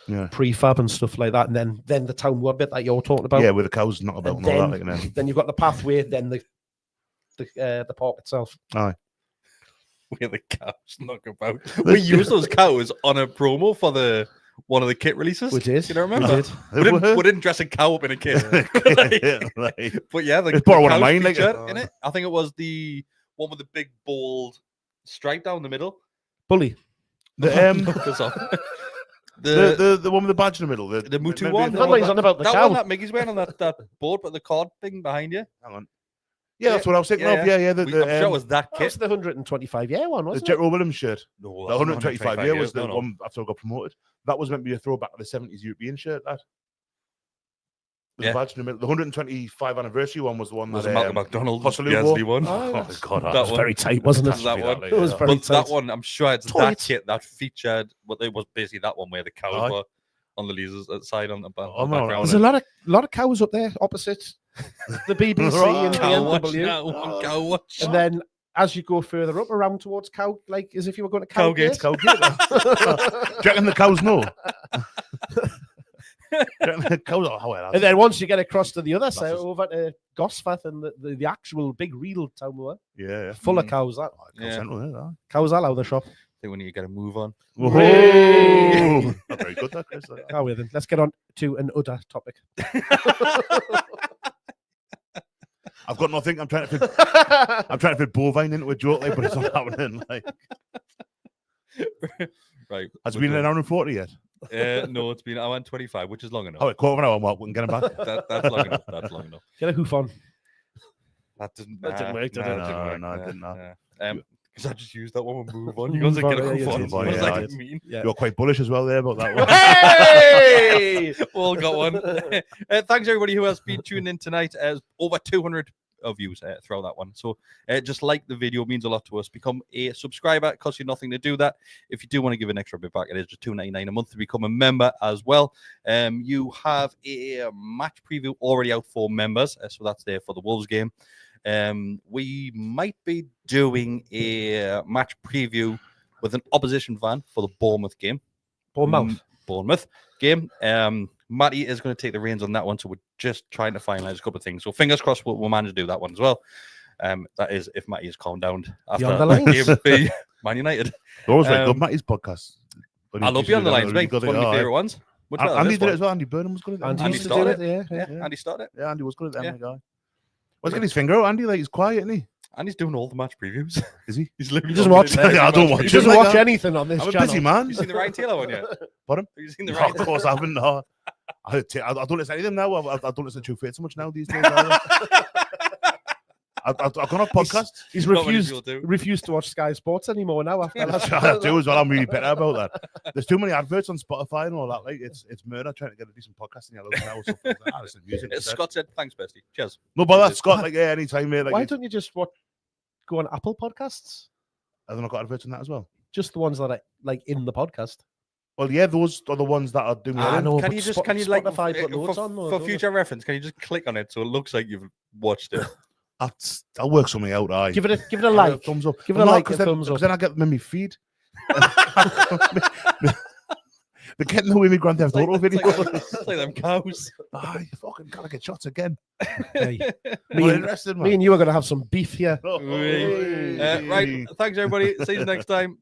prefab and stuff like that. And then the town moor bit that you're talking about. Yeah, where the cows not about and all that. Then you've got the pathway, then the park itself. Aye. Where the cows knock about. We used those cows on a promo for one of the kit releases. We did. You don't remember? We didn't dress a cow up in a kit. But yeah, the one of mine, in it. I think it was the one with the big bold stripe down the middle. Bully. The one with the badge in the middle. The Mutu one. He's on about the cow. That one that Mickey's wearing on that board, but the card thing behind you. Hang on. Yeah, that's what I was thinking of. Yeah. I'm sure it was that kit. That was the 125-year one, wasn't it? The Jet Williams shirt. No, the 125-year was the one after I got promoted. That was meant to be a throwback to the 70s European shirt, that. The badge in the middle. The 125 anniversary one was the one that Malcolm McDonald Gasly one. Oh, God, that was very tight, wasn't it? That one. It was very tight. That one, I'm sure it's that kit that featured, but it was basically that one where the cows were on the Leazes side on the background. There's a lot of cows up there opposite the BBC and the NW. Cow watch. And then as you go further up around towards Cow, like as if you were going to Cowgate. Do you reckon the cows know? And then once you get across to the other side, over to Gosforth and the actual big real town where full of cows. Cows all out of the shop. I think we need to get a move on. Very good, that Kris. Then let's get on to another topic. I've got nothing. I'm trying to fit bovine into a joke, but it's not happening. Right. Has it been an hour and 40 yet? No, it's been. I went 25, which is long enough. Oh, wait, quarter of an hour, Mark. We can get him back. That's long enough. That's long enough. Get a hoof on. That didn't work. No, it didn't. Because I just used that one and move on. You guys get a hoof on. What does that mean? You're quite bullish as well there about that one. Hey! All got one. Thanks everybody who has been tuning in tonight. Over 200 of views throughout that one. So just like the video, means a lot to us. Become a subscriber. It costs you nothing to do that. If you do want to give an extra bit back, it is just $2.99 a month to become a member as well. You have a match preview already out for members. So that's there for the Wolves game. we might be doing a match preview with an opposition van for the Bournemouth game. Bournemouth game. Matty is going to take the reins on that one, so we're just trying to finalize a couple of things. So fingers crossed we'll manage to do that one as well. That is if Matty has calmed down after the game with the Man United. Always very good, Matty's podcast. I love Beyond the Lines, mate. One of my favourite ones. Andy did it as well. Andy Burnham was good at it. Andy started it. Yeah. Andy started it. Yeah, Andy was good at that. Guy. What's getting his finger out, Andy? Like he's quiet, isn't he? And he's doing all the match previews. Is he? He's literally he doesn't watch. I don't watch. He doesn't watch anything on this I'm channel. a busy man. Have you seen the Ryan Taylor one yet? Pardon? Have you seen the Ryan? Of course I haven't. No. I don't listen to any of them now. I don't listen to True Fate so much now these days. I've gone off podcasts. He's refused to watch Sky Sports anymore now. After that, I do as well. I'm really bitter about that. There's too many adverts on Spotify and all that. Like it's murder trying to get a decent podcast in your local now. So listen to music. Scott said, "Thanks, Besty. Cheers." No, but that's Scott. Like anytime, mate. Like, why don't you just go on Apple Podcasts? Have they not got adverts on that as well? Just the ones that are like in the podcast. Well, yeah, those are the ones that are doing. No, can you like Spotify put notes on for future reference? Can you just click on it so it looks like you've watched it? I'll work something out. Give it a like. Thumbs up. Give it a like. Thumbs up. Then I get them in my feed. They're getting away with Grand Theft Auto videos. It's like them cows. I fucking gotta get shots again. Hey. Me and you are going to have some beef here. Right. Thanks, everybody. See you next time.